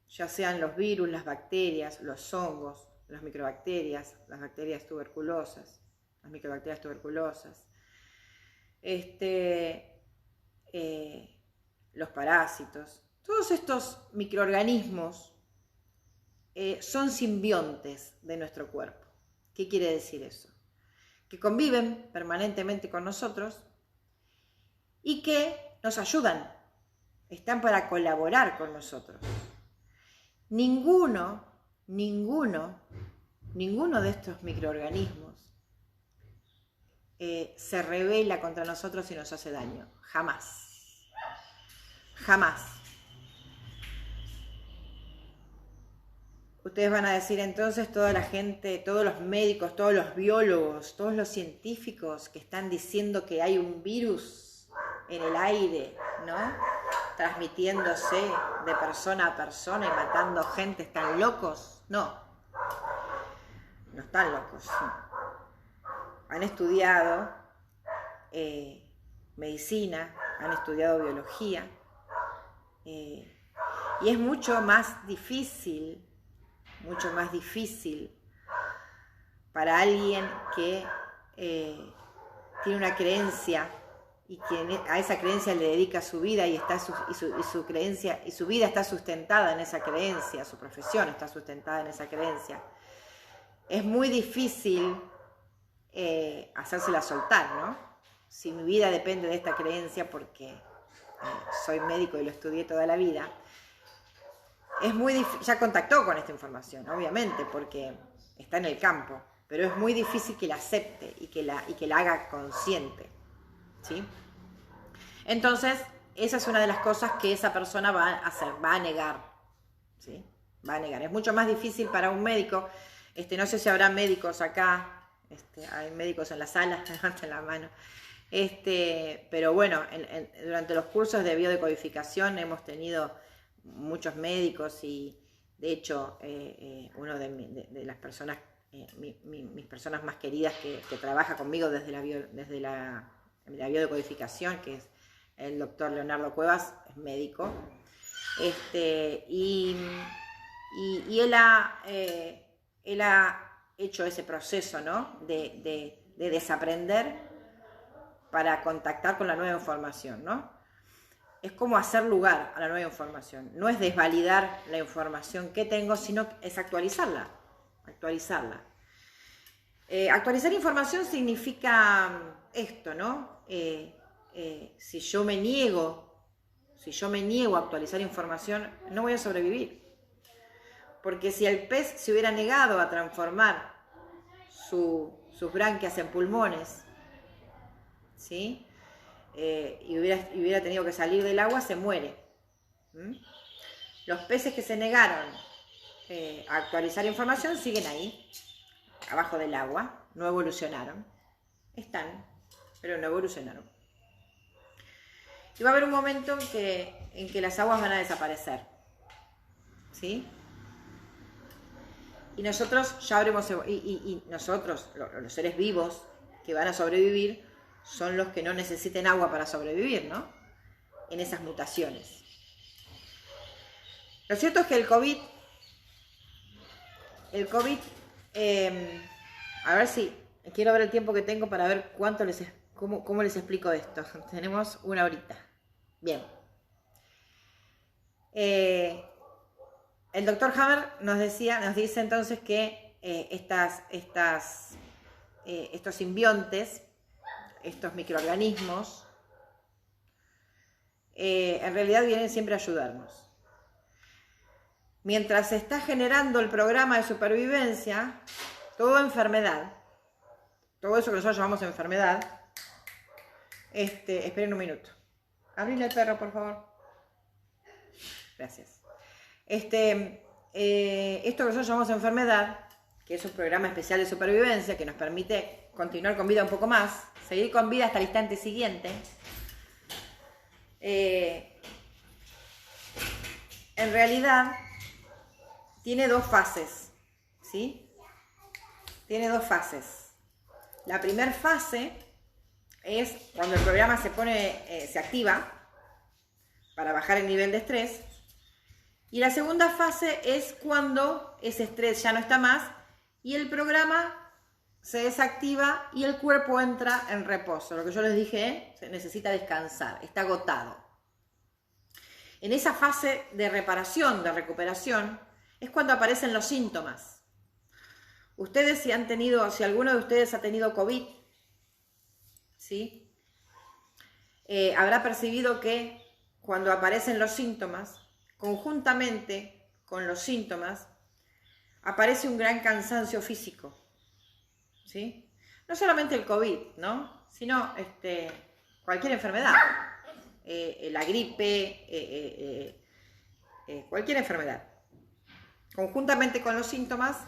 ya sean los virus, las bacterias, los hongos, las microbacterias, las bacterias tuberculosas, las microbacterias tuberculosas, los parásitos, todos estos microorganismos son simbiontes de nuestro cuerpo. ¿Qué quiere decir eso? Que conviven permanentemente con nosotros y que nos ayudan, están para colaborar con nosotros. Ninguno de estos microorganismos se rebela contra nosotros y nos hace daño. Jamás. Ustedes van a decir entonces, toda la gente, todos los médicos, todos los biólogos, todos los científicos que están diciendo que hay un virus en el aire, ¿no? Transmitiéndose de persona a persona y matando gente, ¿están locos? No están locos. Han estudiado medicina, han estudiado biología, y es mucho más difícil para alguien que tiene una creencia y que a esa creencia le dedica su vida y su creencia y su vida está sustentada en esa creencia, su profesión está sustentada en esa creencia. Es muy difícil hacérsela soltar, ¿no? Si mi vida depende de esta creencia, porque soy médico y lo estudié toda la vida, es muy difícil. Ya contactó con esta información, obviamente, porque está en el campo, pero es muy difícil que la acepte y que la haga consciente, ¿sí? Entonces, esa es una de las cosas que esa persona va a hacer, va a negar, ¿sí? Va a negar. Es mucho más difícil para un médico. No sé si habrá médicos acá, hay médicos en la sala, levanten la mano. Pero bueno, durante los cursos de biodecodificación hemos tenido muchos médicos y de hecho uno de las personas, mis personas más queridas que trabaja conmigo desde la biodecodificación, que es el doctor Leonardo Cuevas, es médico, y él ha hecho ese proceso, ¿no? de desaprender para contactar con la nueva información, ¿no? Es como hacer lugar a la nueva información. No es desvalidar la información que tengo, sino es actualizarla. Actualizar información significa esto, ¿no? Si yo me niego a actualizar información, no voy a sobrevivir. Porque si el pez se hubiera negado a transformar sus branquias en pulmones, ¿sí? Y hubiera tenido que salir del agua, se muere. Los peces que se negaron a actualizar información siguen ahí, abajo del agua, no evolucionaron. Están, pero no evolucionaron. Y va a haber un momento en que las aguas van a desaparecer, ¿sí? Y nosotros ya habremos, y nosotros, los seres vivos que van a sobrevivir, son los que no necesiten agua para sobrevivir, ¿no? En esas mutaciones. Lo cierto es que el COVID, a ver si, quiero ver el tiempo que tengo para ver cómo les explico esto. Tenemos una horita. Bien. El doctor Hammer nos dice entonces que estos simbiontes, estos microorganismos, en realidad vienen siempre a ayudarnos. Mientras se está generando el programa de supervivencia, toda enfermedad, todo eso que nosotros llamamos enfermedad, esperen un minuto. Abrile el perro, por favor. Gracias. Esto que nosotros llamamos enfermedad, que es un programa especial de supervivencia que nos permite continuar con vida un poco más, seguir con vida hasta el instante siguiente, en realidad tiene dos fases, ¿sí? Tiene dos fases. La primera fase es cuando el programa se activa para bajar el nivel de estrés. Y la segunda fase es cuando ese estrés ya no está más y el programa se desactiva y el cuerpo entra en reposo. Lo que yo les dije, se necesita descansar, está agotado. En esa fase de reparación, de recuperación, es cuando aparecen los síntomas. Ustedes si alguno de ustedes ha tenido COVID, ¿sí? Habrá percibido que cuando aparecen los síntomas, conjuntamente con los síntomas, aparece un gran cansancio físico, ¿sí? No solamente el COVID, ¿no? Sino cualquier enfermedad, la gripe, cualquier enfermedad. Conjuntamente con los síntomas,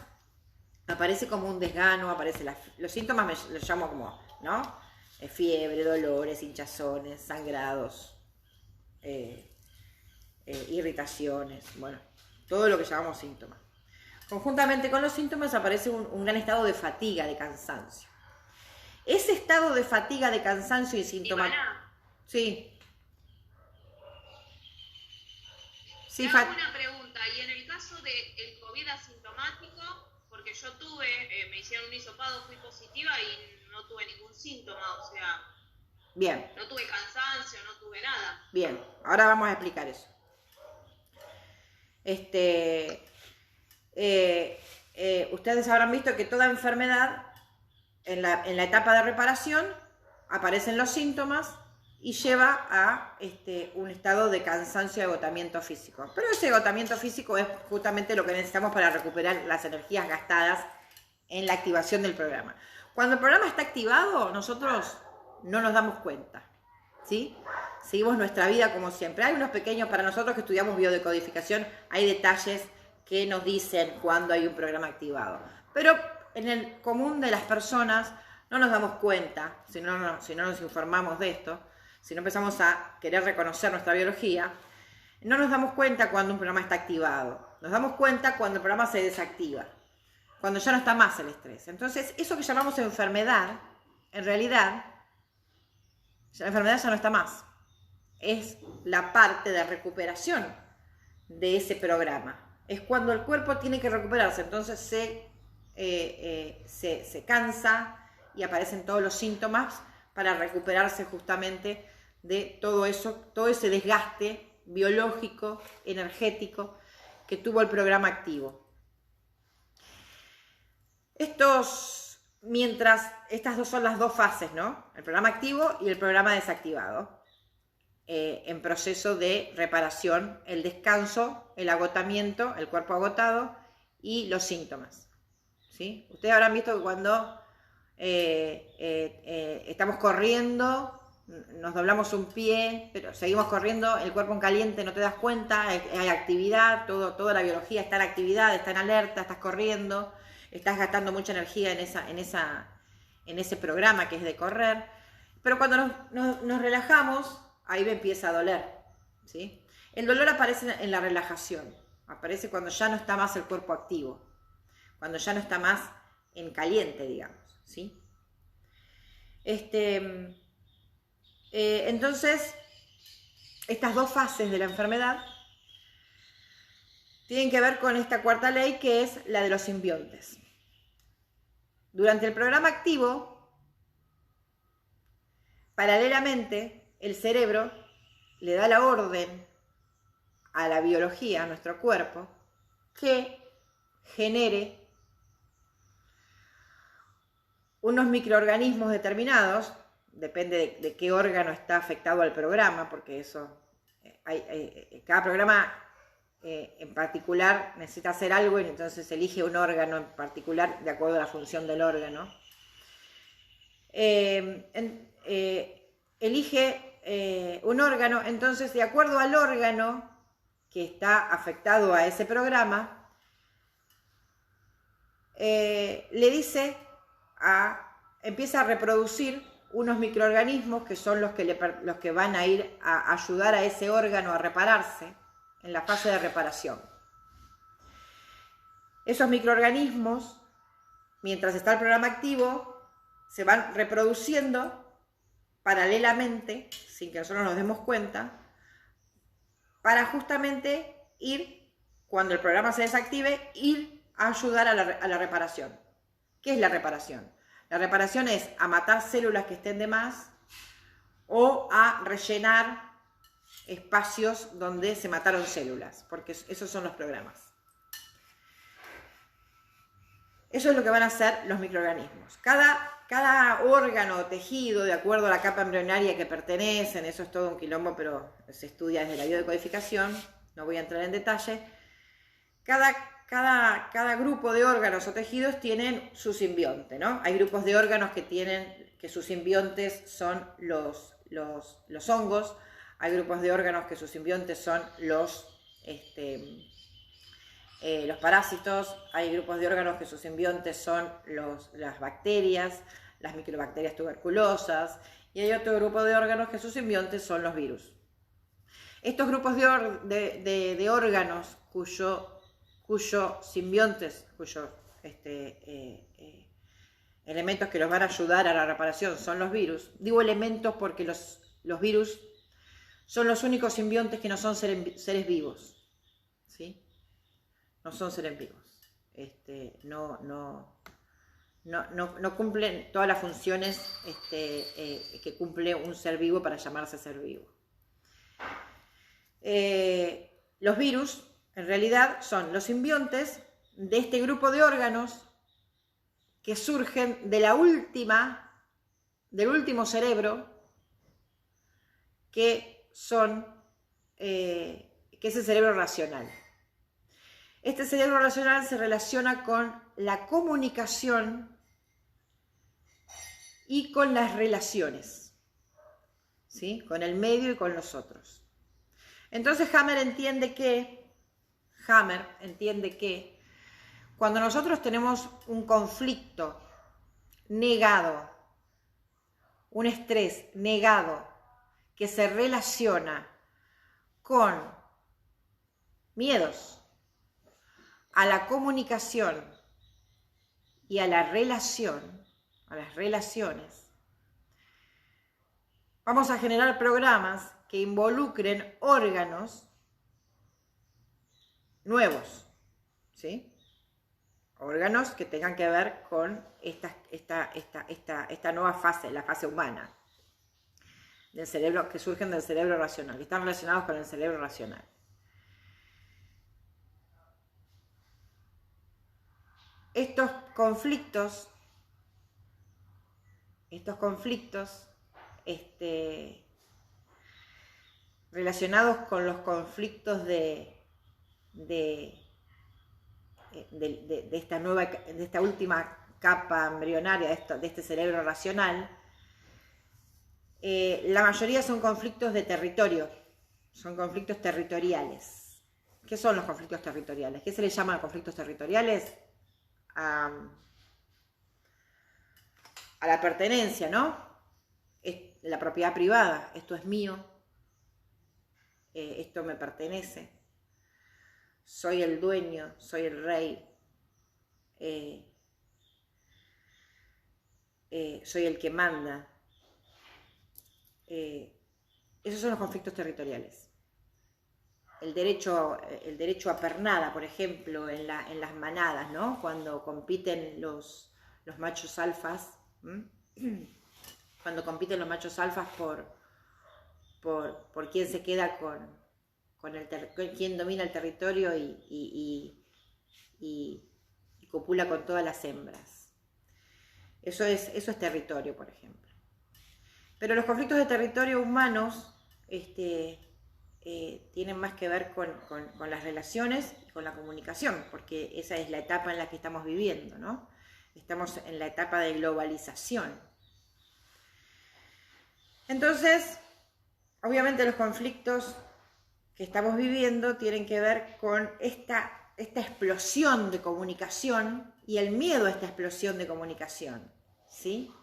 aparece como un desgano, los síntomas los llamo como, ¿no? Fiebre, dolores, hinchazones, sangrados, irritaciones, bueno, todo lo que llamamos síntomas. Conjuntamente con los síntomas aparece un gran estado de fatiga, de cansancio. Ese estado de fatiga, de cansancio y síntomas... Sí. Sí, te hago una pregunta, y en el caso del COVID asintomático, porque yo me hicieron un hisopado, fui positiva y no tuve ningún síntoma, o sea... Bien. No tuve cansancio, no tuve nada. Bien, ahora vamos a explicar eso. Ustedes habrán visto que toda enfermedad en la etapa de reparación aparecen los síntomas y lleva a un estado de cansancio y agotamiento físico. Pero ese agotamiento físico es justamente lo que necesitamos para recuperar las energías gastadas en la activación del programa. Cuando el programa está activado, nosotros no nos damos cuenta, ¿sí? Seguimos nuestra vida como siempre. Hay unos pequeños, para nosotros que estudiamos biodecodificación, hay detalles que nos dicen cuando hay un programa activado. Pero en el común de las personas no nos damos cuenta, si no nos informamos de esto, si no empezamos a querer reconocer nuestra biología, no nos damos cuenta cuando un programa está activado. Nos damos cuenta cuando el programa se desactiva, cuando ya no está más el estrés. Entonces, eso que llamamos enfermedad, en realidad, la enfermedad ya no está más. Es la parte de recuperación de ese programa. Es cuando el cuerpo tiene que recuperarse, entonces se cansa y aparecen todos los síntomas para recuperarse justamente de todo eso, todo ese desgaste biológico, energético que tuvo el programa activo. Estas dos son las dos fases, ¿no? El programa activo y el programa desactivado, en proceso de reparación, el descanso, el agotamiento, el cuerpo agotado y los síntomas, ¿sí? Ustedes habrán visto que cuando estamos corriendo, nos doblamos un pie, pero seguimos corriendo, el cuerpo en caliente, no te das cuenta, hay actividad, toda la biología está en actividad, está en alerta, estás corriendo, estás gastando mucha energía en ese programa que es de correr, pero cuando nos relajamos, ahí me empieza a doler, ¿sí? El dolor aparece en la relajación, aparece cuando ya no está más el cuerpo activo, cuando ya no está más en caliente, digamos, ¿sí? Entonces, estas dos fases de la enfermedad tienen que ver con esta cuarta ley, que es la de los simbiontes. Durante el programa activo, paralelamente, el cerebro le da la orden a la biología, a nuestro cuerpo, que genere unos microorganismos determinados, depende de qué órgano está afectado al programa, porque eso, cada programa en particular necesita hacer algo y entonces elige un órgano en particular de acuerdo a la función del órgano. Elige un órgano, entonces de acuerdo al órgano que está afectado a ese programa, le dice empieza a reproducir unos microorganismos que son los que van a ir a ayudar a ese órgano a repararse en la fase de reparación. Esos microorganismos, mientras está el programa activo, se van reproduciendo paralelamente, sin que nosotros nos demos cuenta, para justamente cuando el programa se desactive, ir a ayudar a la reparación. ¿Qué es la reparación? La reparación es a matar células que estén de más o a rellenar espacios donde se mataron células, porque esos son los programas. Eso es lo que van a hacer los microorganismos. Cada órgano o tejido, de acuerdo a la capa embrionaria que pertenecen, eso es todo un quilombo, pero se estudia desde la biodecodificación, no voy a entrar en detalle. Cada grupo de órganos o tejidos tienen su simbionte, ¿no? Hay grupos de órganos que sus simbiontes son los hongos, hay grupos de órganos que sus simbiontes son los parásitos, hay grupos de órganos que sus simbiontes son las bacterias, las microbacterias tuberculosas, y hay otro grupo de órganos que sus simbiontes son los virus. Estos grupos de órganos cuyos simbiontes, cuyos elementos que los van a ayudar a la reparación son los virus. Digo elementos porque los virus son los únicos simbiontes que no son seres vivos, ¿sí? No son seres vivos. No cumplen todas las funciones que cumple un ser vivo para llamarse ser vivo. Los virus, en realidad, son los simbiontes de este grupo de órganos que surgen del último cerebro, que es el cerebro racional. Este cerebro racional se relaciona con la comunicación y con las relaciones, ¿sí? Con el medio y con los otros. Entonces Hammer entiende que cuando nosotros tenemos un conflicto negado, un estrés negado que se relaciona con miedos a la comunicación y a la relación, a las relaciones, vamos a generar programas que involucren órganos nuevos, ¿sí? Órganos que tengan que ver con esta nueva fase, la fase humana del cerebro, que surgen del cerebro racional, que están relacionados con el cerebro racional. Estos conflictos relacionados con los conflictos de esta última capa embrionaria de este cerebro racional, la mayoría son conflictos de territorio, son conflictos territoriales. ¿Qué son los conflictos territoriales? ¿Qué se les llama conflictos territoriales? A la pertenencia, ¿no? Es la propiedad privada, esto es mío, esto me pertenece, soy el dueño, soy el rey, soy el que manda. Esos son los conflictos territoriales. El derecho a pernada, por ejemplo, en las manadas, ¿no? Cuando compiten los machos alfas, cuando compiten los machos alfas por quién se queda con quién domina el territorio y copula con todas las hembras. Eso es territorio, por ejemplo. Pero los conflictos de territorio humanos tienen más que ver con las relaciones y con la comunicación, porque esa es la etapa en la que estamos viviendo, ¿no? Estamos en la etapa de globalización. Entonces, obviamente los conflictos que estamos viviendo tienen que ver con esta explosión de comunicación y el miedo a esta explosión de comunicación, ¿sí?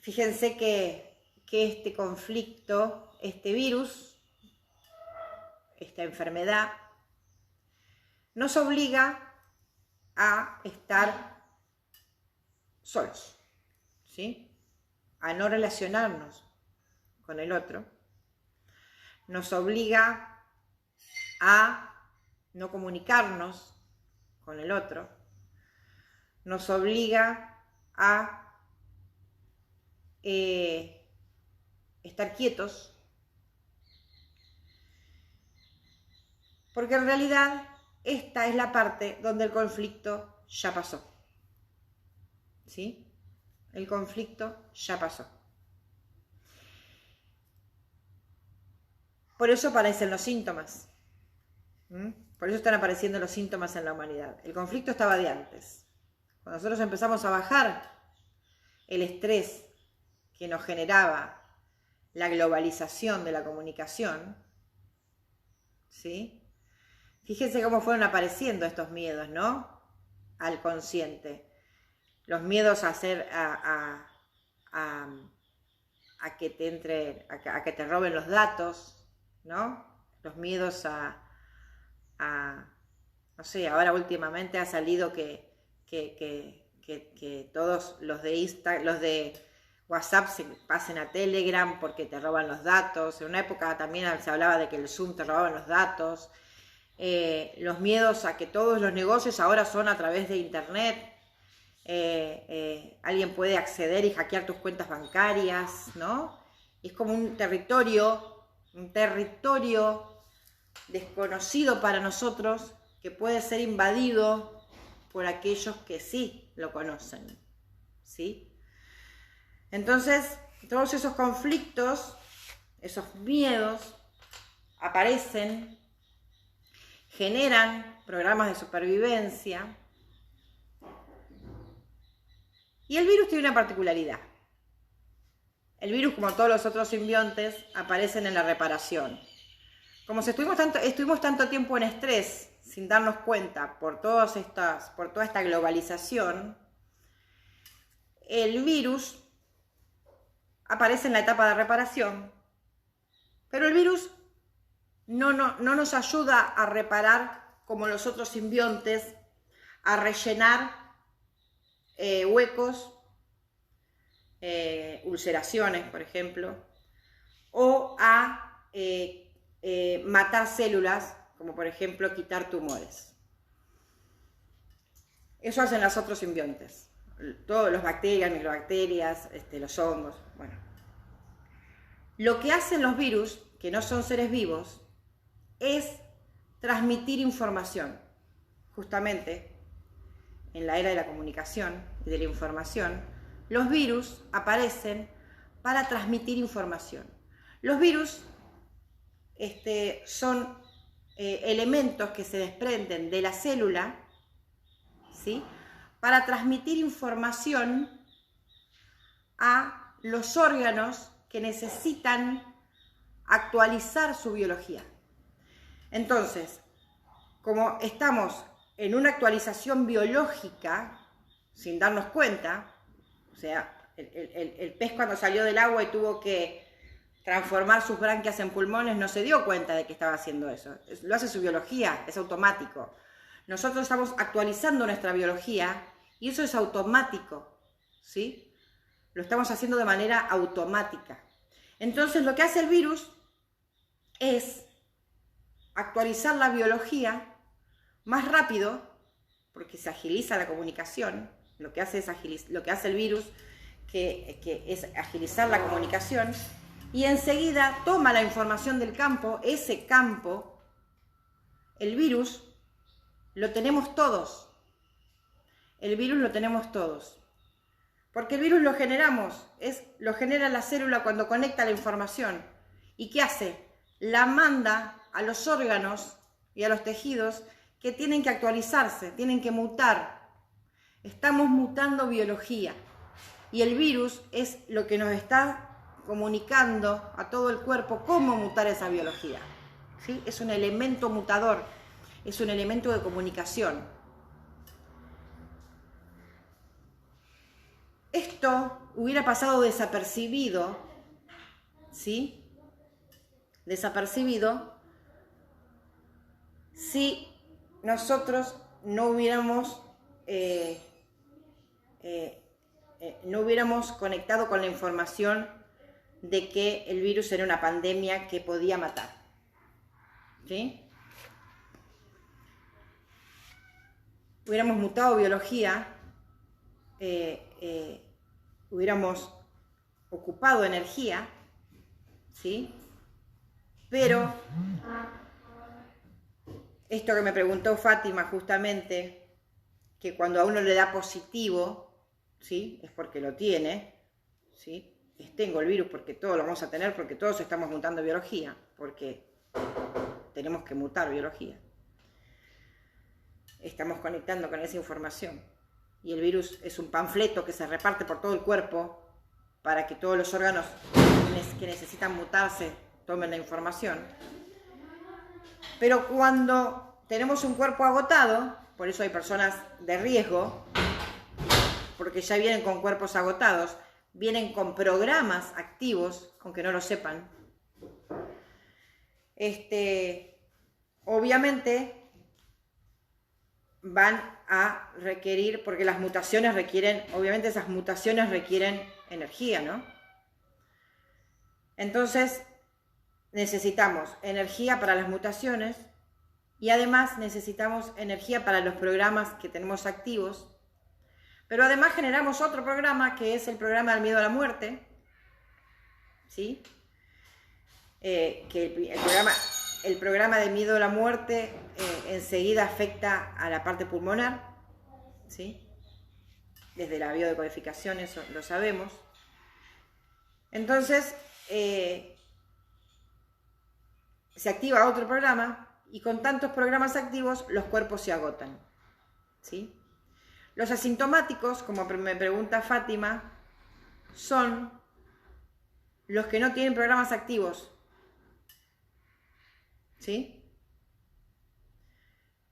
Fíjense que este conflicto, este virus, esta enfermedad, nos obliga a estar solos, ¿sí? A no relacionarnos con el otro. Nos obliga a no comunicarnos con el otro. Nos obliga a estar quietos, porque en realidad esta es la parte donde el conflicto ya pasó, ¿sí? El conflicto ya pasó. Por eso aparecen los síntomas, por eso están apareciendo los síntomas en la humanidad. El conflicto estaba de antes. Cuando nosotros empezamos a bajar el estrés que nos generaba la globalización de la comunicación, ¿sí? Fíjense cómo fueron apareciendo estos miedos, ¿no? Al consciente. Los miedos a que te roben los datos, ¿no? Los miedos no sé, ahora últimamente ha salido que todos los de WhatsApp se pasen a Telegram porque te roban los datos. En una época también se hablaba de que el Zoom te robaban los datos. Los miedos a que todos los negocios ahora son a través de Internet. Alguien puede acceder y hackear tus cuentas bancarias, ¿no? Es como un territorio desconocido para nosotros que puede ser invadido por aquellos que sí lo conocen, ¿sí? Entonces, todos esos conflictos, esos miedos, aparecen, generan programas de supervivencia. Y el virus tiene una particularidad. El virus, como todos los otros simbiontes, aparecen en la reparación. Como si estuvimos tanto tiempo en estrés, sin darnos cuenta, por toda esta globalización, el virus aparece en la etapa de reparación, pero el virus no nos ayuda a reparar como los otros simbiontes, a rellenar huecos, ulceraciones, por ejemplo, o a matar células, como por ejemplo quitar tumores. Eso hacen los otros simbiontes, todos los bacterias, microbacterias, los hongos, bueno. Lo que hacen los virus, que no son seres vivos, es transmitir información. Justamente, en la era de la comunicación y de la información, los virus aparecen para transmitir información. Los virus son elementos que se desprenden de la célula, ¿sí?, para transmitir información a los órganos que necesitan actualizar su biología. Entonces, como estamos en una actualización biológica, sin darnos cuenta, o sea, el pez cuando salió del agua y tuvo que transformar sus branquias en pulmones, no se dio cuenta de que estaba haciendo eso. Lo hace su biología, es automático. Nosotros estamos actualizando nuestra biología y eso es automático, ¿sí? Lo estamos haciendo de manera automática. Entonces, lo que hace el virus es actualizar la biología más rápido, porque se agiliza la comunicación. Lo que hace el virus que es agilizar la comunicación, y enseguida toma la información del campo. Ese campo, el virus, lo tenemos todos. El virus lo tenemos todos. Porque el virus lo genera la célula cuando conecta la información. ¿Y qué hace? La manda a los órganos y a los tejidos que tienen que actualizarse, tienen que mutar. Estamos mutando biología. Y el virus es lo que nos está comunicando a todo el cuerpo cómo mutar esa biología, ¿sí? Es un elemento mutador, es un elemento de comunicación. Esto hubiera pasado desapercibido, ¿sí? Desapercibido si nosotros no hubiéramos conectado con la información de que el virus era una pandemia que podía matar, ¿sí? Hubiéramos mutado biología, hubiéramos ocupado energía, ¿sí? Pero esto que me preguntó Fátima justamente, que cuando a uno le da positivo, ¿sí?, es porque lo tiene, ¿sí? Tengo el virus porque todos lo vamos a tener, porque todos estamos mutando biología, porque tenemos que mutar biología. Estamos conectando con esa información. Y el virus es un panfleto que se reparte por todo el cuerpo para que todos los órganos que necesitan mutarse tomen la información. Pero cuando tenemos un cuerpo agotado, por eso hay personas de riesgo, porque ya vienen con cuerpos agotados, vienen con programas activos, aunque no lo sepan. Obviamente van a requerir, porque las mutaciones requieren, obviamente esas mutaciones requieren energía, ¿no? Entonces necesitamos energía para las mutaciones y además necesitamos energía para los programas que tenemos activos. Pero además generamos otro programa que es el programa del miedo a la muerte, ¿sí? Que el programa de miedo a la muerte enseguida afecta a la parte pulmonar, ¿sí? Desde la biodecodificación, eso lo sabemos. Entonces, se activa otro programa y con tantos programas activos los cuerpos se agotan, ¿sí? Los asintomáticos, como me pregunta Fátima, son los que no tienen programas activos, ¿sí?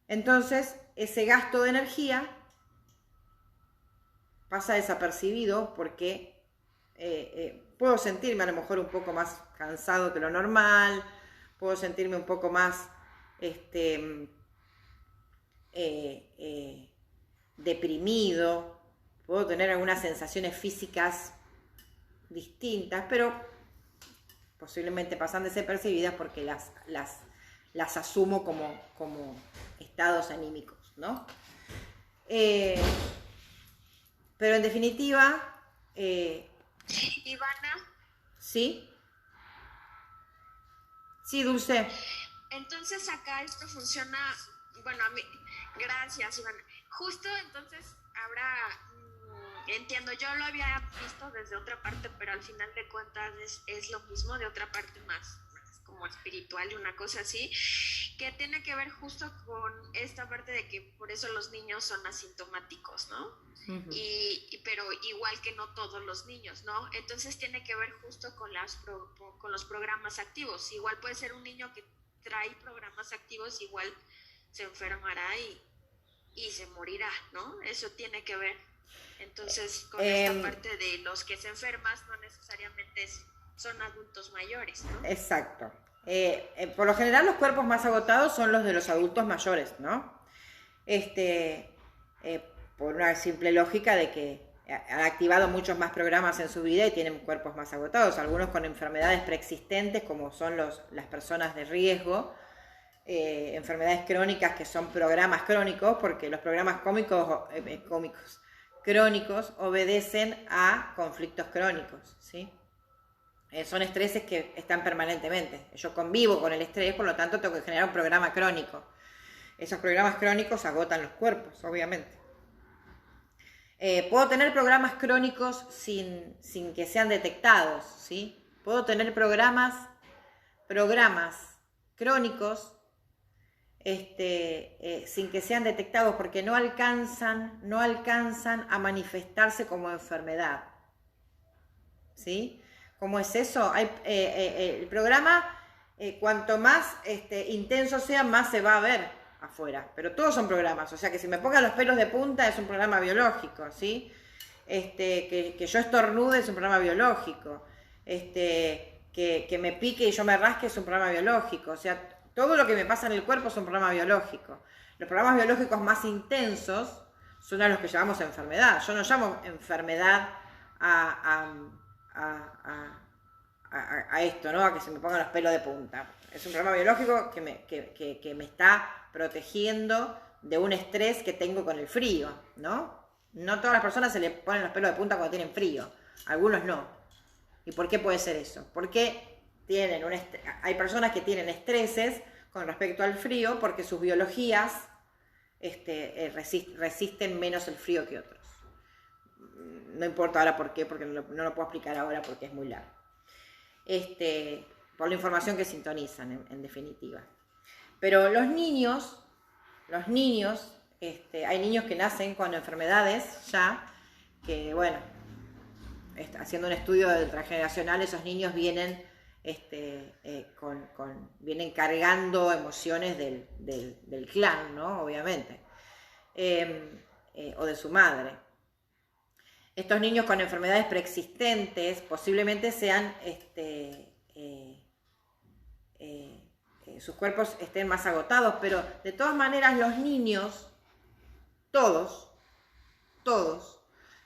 Entonces, ese gasto de energía pasa desapercibido porque puedo sentirme a lo mejor un poco más cansado que lo normal, puedo sentirme un poco más deprimido, puedo tener algunas sensaciones físicas distintas, pero posiblemente pasan desapercibidas porque las asumo como estados anímicos, ¿no? Pero en definitiva... Ivana. ¿Sí? Sí, Dulce. Entonces acá esto funciona, bueno, a mí, gracias, Ivana. Justo entonces habrá, entiendo, yo lo había visto desde otra parte, pero al final de cuentas es lo mismo, de otra parte más como espiritual y una cosa así, que tiene que ver justo con esta parte de que por eso los niños son asintomáticos, ¿no? Uh-huh. Pero igual que no todos los niños, ¿no? Entonces tiene que ver justo con los programas activos. Igual puede ser un niño que trae programas activos, igual se enfermará y se morirá, ¿no? Eso tiene que ver. Entonces, con esta parte de los que se enferman no necesariamente son adultos mayores, ¿no? Exacto. Por lo general los cuerpos más agotados son los de los adultos mayores, ¿no? Por una simple lógica de que han activado muchos más programas en su vida y tienen cuerpos más agotados, algunos con enfermedades preexistentes como son las personas de riesgo, enfermedades crónicas que son programas crónicos, porque los programas crónicos obedecen a conflictos crónicos, ¿sí? Son estreses que están permanentemente. Yo convivo con el estrés, por lo tanto tengo que generar un programa crónico. Esos programas crónicos agotan los cuerpos, obviamente. Puedo tener programas crónicos sin que sean detectados, ¿sí? Puedo tener programas crónicos sin que sean detectados porque no alcanzan a manifestarse como enfermedad, ¿sí? ¿Cómo es eso? El programa, cuanto más intenso sea, más se va a ver afuera. Pero todos son programas. O sea, que si me pongan los pelos de punta es un programa biológico, ¿sí? Que yo estornude es un programa biológico. Que me pique y yo me rasque es un programa biológico. O sea, todo lo que me pasa en el cuerpo es un programa biológico. Los programas biológicos más intensos son a los que llamamos enfermedad. Yo no llamo enfermedad a esto, ¿no? A que se me pongan los pelos de punta. Es un programa biológico que me está protegiendo de un estrés que tengo con el frío, ¿no? No todas las personas se le ponen los pelos de punta cuando tienen frío, algunos no. ¿Y por qué puede ser eso? Porque hay personas que tienen estreses con respecto al frío porque sus biologías resisten menos el frío que otros. No importa ahora por qué, porque no lo puedo explicar ahora porque es muy largo. Por la información que sintonizan, en definitiva. Pero los niños, hay niños que nacen con enfermedades ya, que bueno, haciendo un estudio transgeneracional, esos niños vienen vienen cargando emociones del clan, ¿no? Obviamente. O de su madre. Estos niños con enfermedades preexistentes posiblemente sean, sus cuerpos estén más agotados, pero de todas maneras los niños, todos,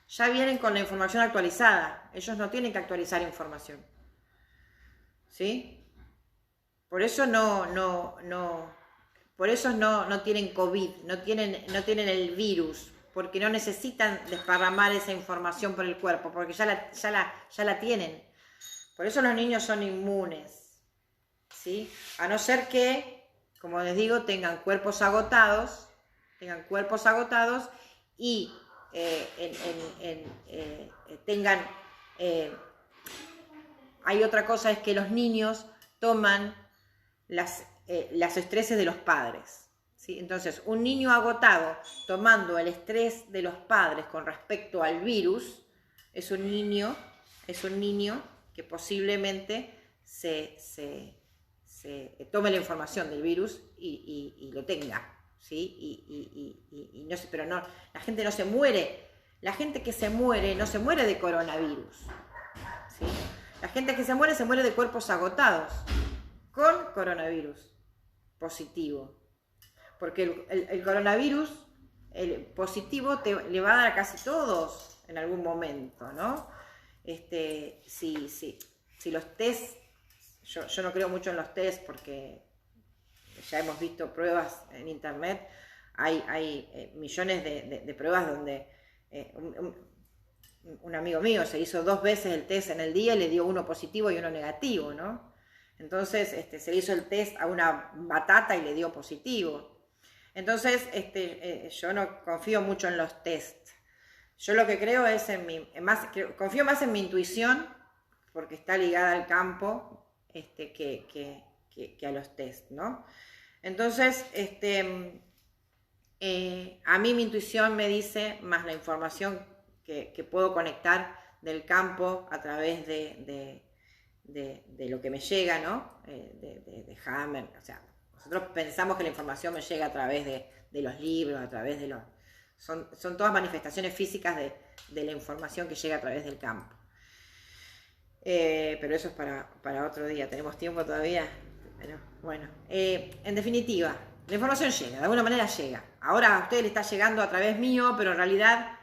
ya vienen con la información actualizada. Ellos no tienen que actualizar información, ¿sí? Por eso no tienen COVID, no tienen el virus, porque no necesitan desparramar esa información por el cuerpo, porque ya la tienen. Por eso los niños son inmunes, ¿sí? A no ser que, como les digo, tengan cuerpos agotados y tengan... hay otra cosa, es que los niños toman las estreses de los padres, ¿sí? Entonces, un niño agotado tomando el estrés de los padres con respecto al virus es un niño que posiblemente se tome la información del virus y lo tenga, ¿sí? Y no sé, pero no, la gente no se muere. La gente que se muere no se muere de coronavirus, ¿sí? La gente que se muere de cuerpos agotados con coronavirus positivo. Porque el coronavirus, el positivo, le va a dar a casi todos en algún momento, ¿no? Si los test, yo no creo mucho en los test porque ya hemos visto pruebas en internet, hay millones de pruebas donde un amigo mío se hizo 2 veces el test en el día y le dio uno positivo y uno negativo, ¿no? Entonces se hizo el test a una batata y le dio positivo. Entonces yo no confío mucho en los tests. Yo lo que creo es confío más en mi intuición, porque está ligada al campo, que a los test, ¿no? Entonces, a mí mi intuición me dice, más la información que puedo conectar del campo a través de lo que me llega, ¿no? De Hammer, o sea, nosotros pensamos que la información me llega a través de los libros, a través de los... Son todas manifestaciones físicas de la información que llega a través del campo. Pero eso es para otro día. ¿Tenemos tiempo todavía? Pero, bueno, en definitiva, la información llega, de alguna manera llega. Ahora a ustedes les está llegando a través mío, pero en realidad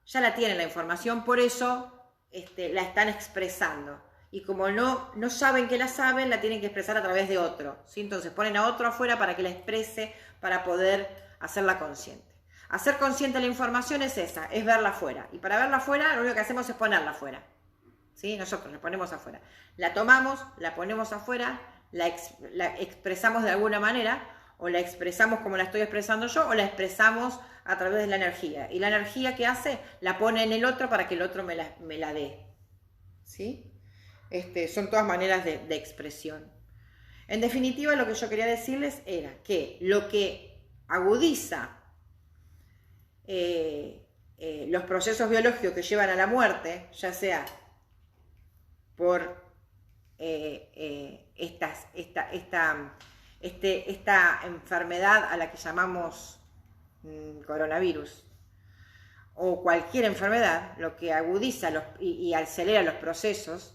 ya la tienen la información, por eso la están expresando. Y como no saben que la saben, la tienen que expresar a través de otro, ¿sí? Entonces ponen a otro afuera para que la exprese, para poder hacerla consciente. Hacer consciente la información es esa, es verla afuera. Y para verla afuera, lo único que hacemos es ponerla afuera, ¿sí? Nosotros la ponemos afuera. La tomamos, la ponemos afuera, la expresamos de alguna manera, o la expresamos como la estoy expresando yo, o la expresamos a través de la energía. Y la energía que hace, la pone en el otro para que el otro me la dé, ¿sí? Son todas maneras de expresión. En definitiva, lo que yo quería decirles era que lo que agudiza los procesos biológicos que llevan a la muerte, ya sea por esta enfermedad a la que llamamos coronavirus, o cualquier enfermedad, lo que agudiza y acelera los procesos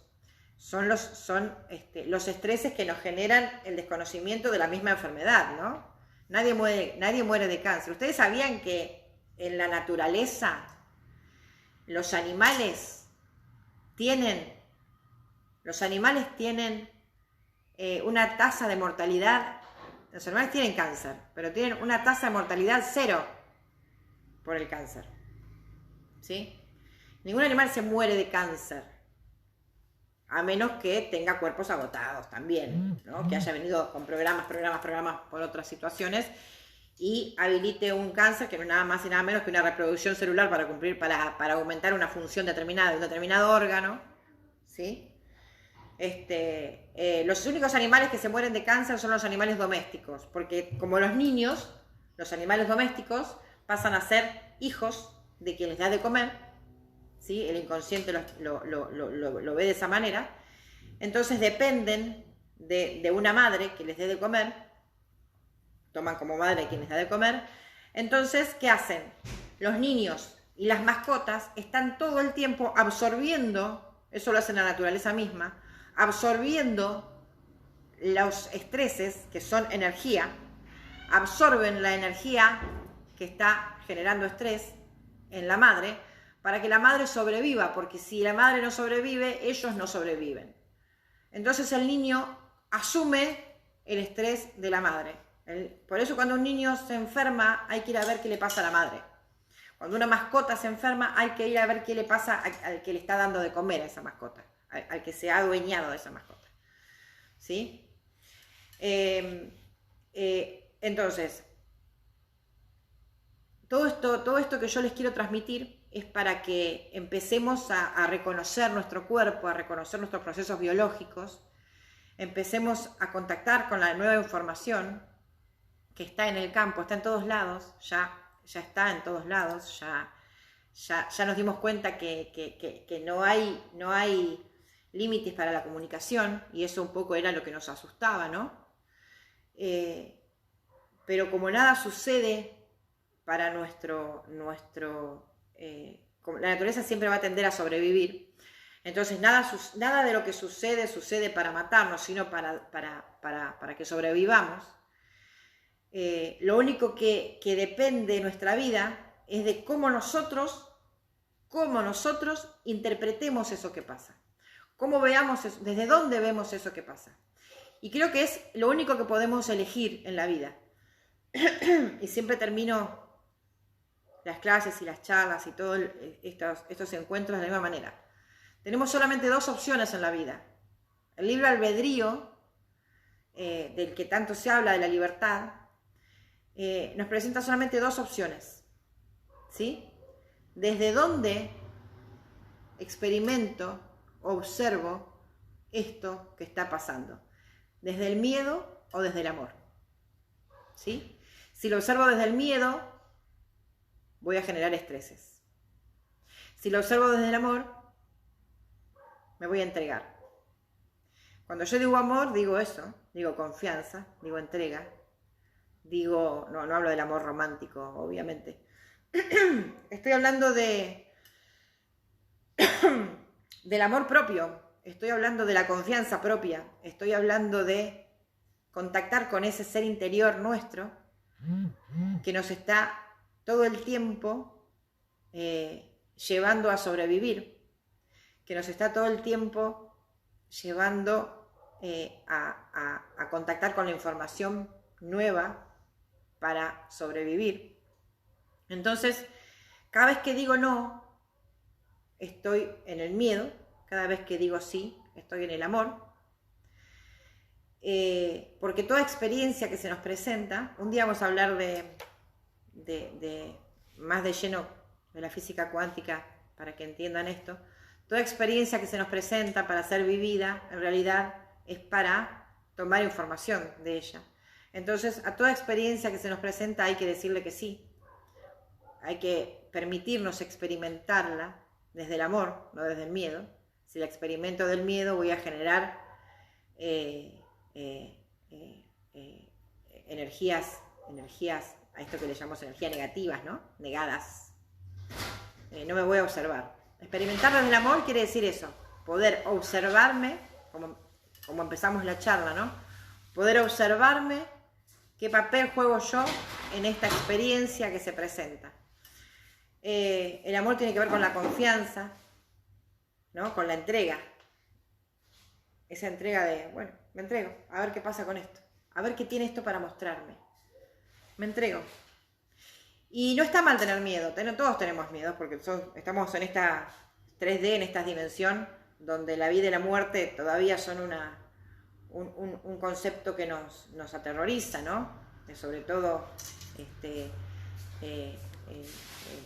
son los estreses que nos generan el desconocimiento de la misma enfermedad, ¿no? Nadie muere de cáncer. ¿Ustedes sabían que en la naturaleza los animales tienen una tasa de mortalidad? Los animales tienen cáncer, pero tienen una tasa de mortalidad 0 por el cáncer, ¿sí? Ningún animal se muere de cáncer, a menos que tenga cuerpos agotados también, ¿no? Que haya venido con programas por otras situaciones y habilite un cáncer que no es nada más y nada menos que una reproducción celular para aumentar una función determinada de un determinado órgano, ¿sí? Los únicos animales que se mueren de cáncer son los animales domésticos, porque como los niños, los animales domésticos pasan a ser hijos de quien les da de comer, ¿sí? El inconsciente lo ve de esa manera. Entonces dependen de una madre que les dé de comer, toman como madre a quien les da de comer. Entonces, ¿qué hacen? Los niños y las mascotas están todo el tiempo absorbiendo, eso lo hace la naturaleza misma, absorbiendo los estreses que son energía, absorben la energía que está generando estrés en la madre, para que la madre sobreviva, porque si la madre no sobrevive, ellos no sobreviven. Entonces el niño asume el estrés de la madre. Por eso cuando un niño se enferma, hay que ir a ver qué le pasa a la madre. Cuando una mascota se enferma, hay que ir a ver qué le pasa al que le está dando de comer a esa mascota, al que se ha adueñado de esa mascota, ¿sí? Entonces, todo esto que yo les quiero transmitir es para que empecemos a reconocer nuestro cuerpo, a reconocer nuestros procesos biológicos, empecemos a contactar con la nueva información que está en el campo, está en todos lados, ya está en todos lados, ya nos dimos cuenta que no hay límites para la comunicación, y eso un poco era lo que nos asustaba, ¿no? Pero como nada sucede para la naturaleza siempre va a tender a sobrevivir. Entonces nada de lo que sucede para matarnos, sino para que sobrevivamos. Lo único que depende de nuestra vida es de cómo nosotros interpretemos eso que pasa. Cómo veamos eso, desde dónde vemos eso que pasa. Y creo que es lo único que podemos elegir en la vida. Y siempre termino las clases y las charlas y todos estos encuentros de la misma manera. Tenemos solamente 2 opciones en la vida. El libre albedrío, del que tanto se habla, de la libertad, nos presenta solamente 2 opciones. ¿Sí? Desde dónde experimento, observo esto que está pasando. ¿Desde el miedo o desde el amor? ¿Sí? Si lo observo desde el miedo, voy a generar estreses. Si lo observo desde el amor, me voy a entregar. Cuando yo digo amor, digo eso, digo confianza, digo entrega, digo, no hablo del amor romántico, obviamente. Estoy hablando del amor propio, estoy hablando de la confianza propia, estoy hablando de contactar con ese ser interior nuestro que nos está todo el tiempo llevando a sobrevivir, que nos está todo el tiempo llevando a contactar con la información nueva para sobrevivir. Entonces, cada vez que digo no, estoy en el miedo. Cada vez que digo sí, estoy en el amor. Porque toda experiencia que se nos presenta, un día vamos a hablar de más de lleno de la física cuántica para que entiendan esto. Toda experiencia que se nos presenta para ser vivida, en realidad es para tomar información de ella. Entonces, a toda experiencia que se nos presenta hay que decirle que sí. Hay que permitirnos experimentarla desde el amor, no desde el miedo. Si la experimento del miedo, voy a generar energías, a esto que le llamamos energías negativas, ¿no? Negadas. No me voy a observar. Experimentar desde el amor quiere decir eso, poder observarme, como empezamos la charla, ¿no? Poder observarme qué papel juego yo en esta experiencia que se presenta. El amor tiene que ver con la confianza, ¿no? Con la entrega. Esa entrega de, bueno, me entrego, a ver qué pasa con esto, a ver qué tiene esto para mostrarme. Me entrego. Y no está mal tener miedo, todos tenemos miedo, porque estamos en esta 3D, en esta dimensión, donde la vida y la muerte todavía son un concepto que nos aterroriza, ¿no? Sobre todo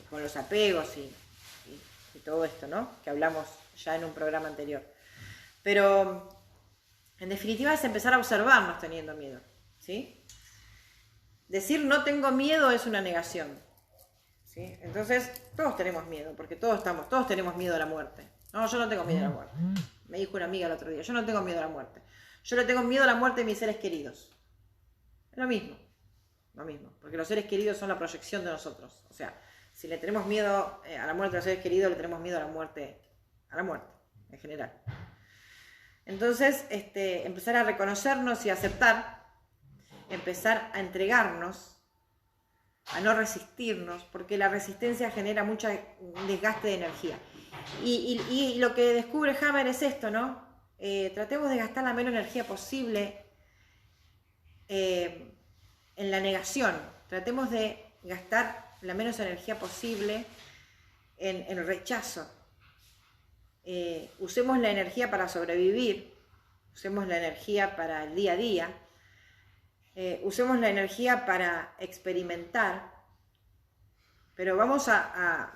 con los apegos y todo esto, ¿no? Que hablamos ya en un programa anterior. Pero en definitiva es empezar a observarnos teniendo miedo, ¿sí? Decir no tengo miedo es una negación, ¿sí? Entonces todos tenemos miedo, porque todos tenemos miedo a la muerte. No, yo no tengo miedo a la muerte. Me dijo una amiga el otro día, yo no tengo miedo a la muerte. Yo le tengo miedo a la muerte de mis seres queridos. Es lo mismo, porque los seres queridos son la proyección de nosotros. O sea, si le tenemos miedo a la muerte de los seres queridos, le tenemos miedo a la muerte en general. Entonces, empezar a reconocernos y aceptar, empezar a entregarnos, a no resistirnos, porque la resistencia genera mucho desgaste de energía. Y lo que descubre Hammer es esto, ¿no? Tratemos de gastar la menos energía posible en la negación. Tratemos de gastar la menos energía posible en el rechazo. Usemos la energía para sobrevivir, usemos la energía para el día a día, usemos la energía para experimentar, pero vamos a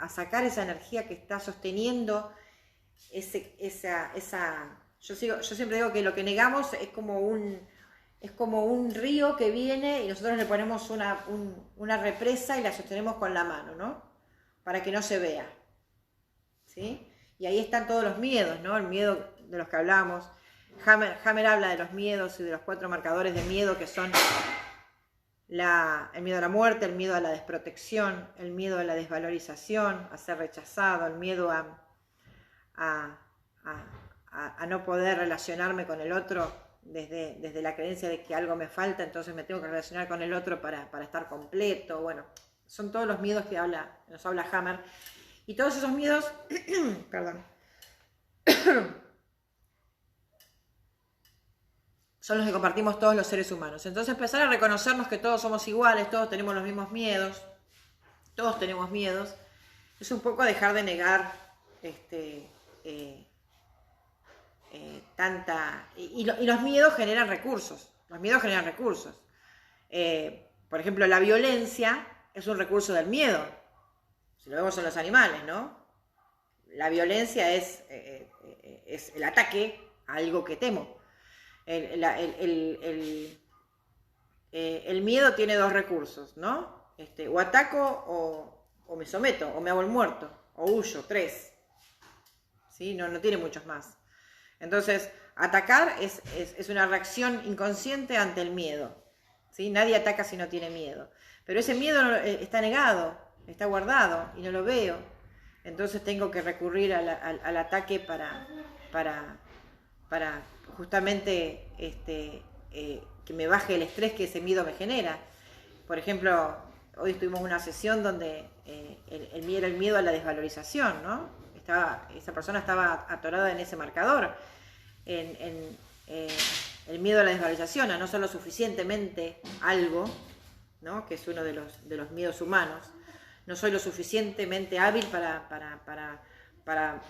sacar esa energía que está sosteniendo yo siempre digo que lo que negamos es como un río que viene y nosotros le ponemos una represa y la sostenemos con la mano, ¿no? Para que no se vea, ¿sí? Y ahí están todos los miedos, ¿no? El miedo de los que hablamos. Hammer habla de los miedos y de los 4 marcadores de miedo, que son el miedo a la muerte, el miedo a la desprotección, el miedo a la desvalorización, a ser rechazado, el miedo a no poder relacionarme con el otro desde la creencia de que algo me falta, entonces me tengo que relacionar con el otro para estar completo. Bueno, son todos los miedos que nos habla Hammer. Y todos esos miedos, perdón, son los que compartimos todos los seres humanos. Entonces empezar a reconocernos que todos somos iguales, todos tenemos los mismos miedos, todos tenemos miedos, es un poco dejar de negar y los miedos generan recursos. Por ejemplo, la violencia es un recurso del miedo. Si lo vemos en los animales, ¿no? La violencia es el ataque a algo que temo. El miedo tiene 2 recursos, ¿no? O ataco o me someto, o me hago el muerto, o huyo, 3. ¿Sí? No tiene muchos más. Entonces, atacar es una reacción inconsciente ante el miedo, ¿sí? Nadie ataca si no tiene miedo. Pero ese miedo está negado, está guardado y no lo veo. Entonces tengo que recurrir al ataque para justamente que me baje el estrés que ese miedo me genera. Por ejemplo, hoy estuvimos en una sesión donde el miedo a la desvalorización, ¿no? Esa persona estaba atorada en ese marcador, el miedo a la desvalorización, a no ser lo suficientemente algo, ¿no? Que es uno de los miedos humanos. No soy lo suficientemente hábil para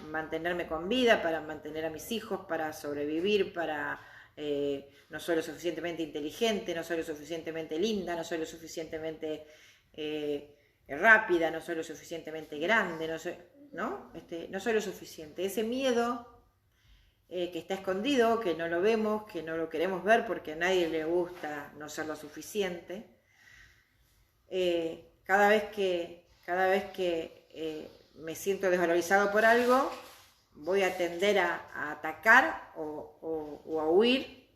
mantenerme con vida, para mantener a mis hijos, para sobrevivir, no soy lo suficientemente inteligente, no soy lo suficientemente linda, no soy lo suficientemente rápida, no soy lo suficientemente grande, no soy lo suficiente. Ese miedo que está escondido, que no lo vemos, que no lo queremos ver porque a nadie le gusta no ser lo suficiente, cada vez que me siento desvalorizado por algo, voy a tender a atacar o a huir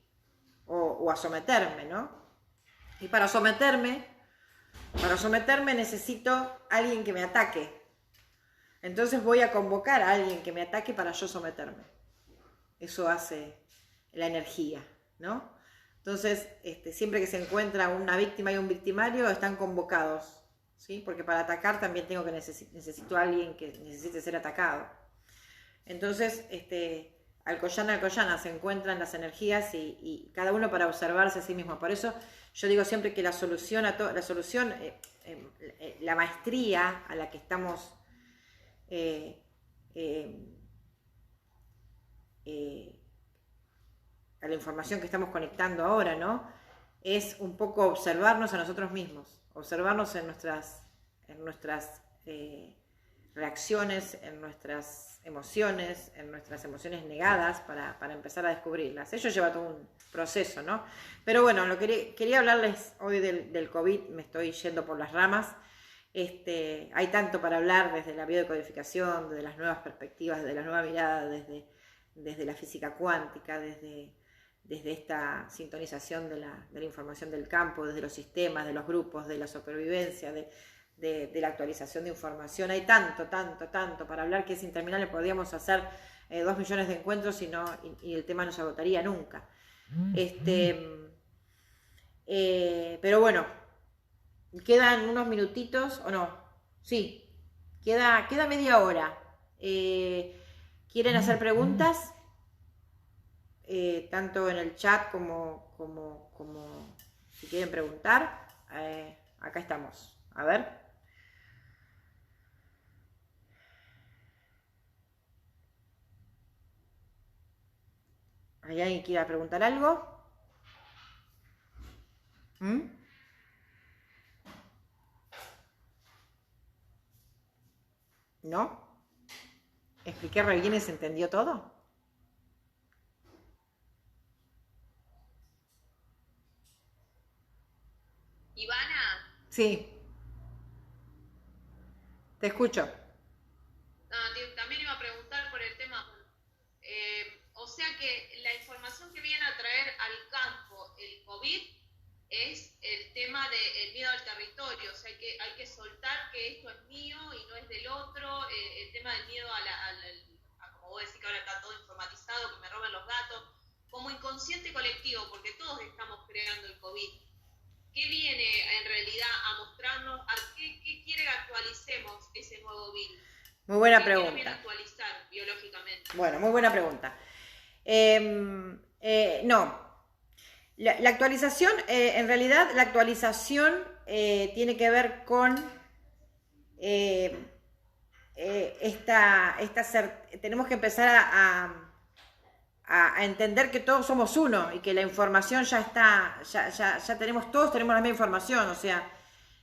o a someterme, ¿no? Y para someterme necesito alguien que me ataque. Entonces voy a convocar a alguien que me ataque para yo someterme. Eso hace la energía, ¿no? Entonces, siempre que se encuentra una víctima y un victimario, están convocados, ¿sí? Porque para atacar también necesito a alguien que necesite ser atacado. Entonces, Alcoyana se encuentran las energías y cada uno para observarse a sí mismo. Por eso yo digo siempre que la maestría a la que estamos a la información que estamos conectando ahora, ¿no? Es un poco observarnos a nosotros mismos, observarnos en nuestras reacciones, en nuestras emociones negadas para empezar a descubrirlas. Eso lleva todo un proceso, ¿no? Pero bueno, quería hablarles hoy del COVID, me estoy yendo por las ramas. Hay tanto para hablar desde la biodecodificación, desde las nuevas perspectivas, desde la nueva mirada, desde la física cuántica, desde esta sintonización de la información del campo, desde los sistemas, de los grupos, de la supervivencia, de la actualización de información. Hay tanto para hablar que es interminable. Podríamos hacer 2 millones de encuentros y el tema no se agotaría nunca. Pero bueno, quedan unos minutitos, ¿o no? Sí, queda media hora. ¿Quieren hacer preguntas? Tanto en el chat como si quieren preguntar. Acá estamos. A ver. ¿Hay alguien que quiera preguntar algo? ¿Mm? ¿No? ¿Expliqué re bien y se entendió todo? Ivana, Sí, te escucho. también iba a preguntar por el tema, o sea que la información que viene a traer al campo el COVID es el tema del miedo al territorio, o sea que hay que soltar que esto es mío y no es del otro, el tema del miedo a como vos decís que ahora está todo informatizado, que me roben los datos, como inconsciente colectivo, porque todos estamos creando el COVID. ¿Qué viene en realidad a mostrarnos? ¿Qué quiere que actualicemos ese nuevo virus? Muy buena ¿Qué pregunta. nos viene a actualizar biológicamente? Bueno, muy buena pregunta. No. La actualización, en realidad, la actualización tiene que ver con tenemos que empezar a entender que todos somos uno y que la información ya está, ya tenemos, todos tenemos la misma información, o sea,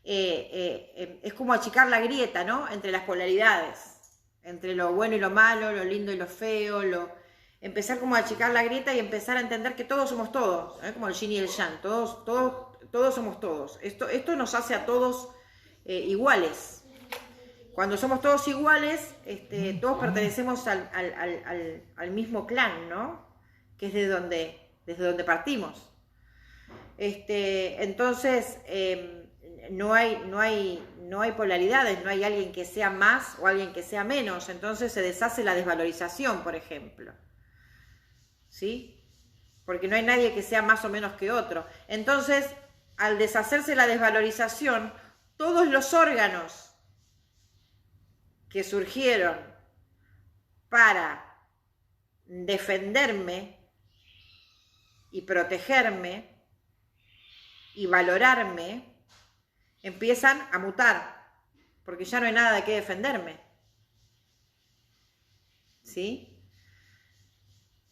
es como achicar la grieta, ¿no? Entre las polaridades, entre lo bueno y lo malo, lo lindo y lo feo, empezar como a achicar la grieta y empezar a entender que todos somos todos, como el yin y el yang, todos somos todos. Esto nos hace a todos iguales. Cuando somos todos iguales, todos pertenecemos al mismo clan, ¿no? Que es desde donde partimos. Entonces, no hay polaridades, no hay alguien que sea más o alguien que sea menos. Entonces se deshace la desvalorización, por ejemplo. ¿Sí? Porque no hay nadie que sea más o menos que otro. Entonces, al deshacerse la desvalorización, todos los órganos que surgieron para defenderme y protegerme y valorarme, empiezan a mutar, porque ya no hay nada de qué defenderme. ¿Sí?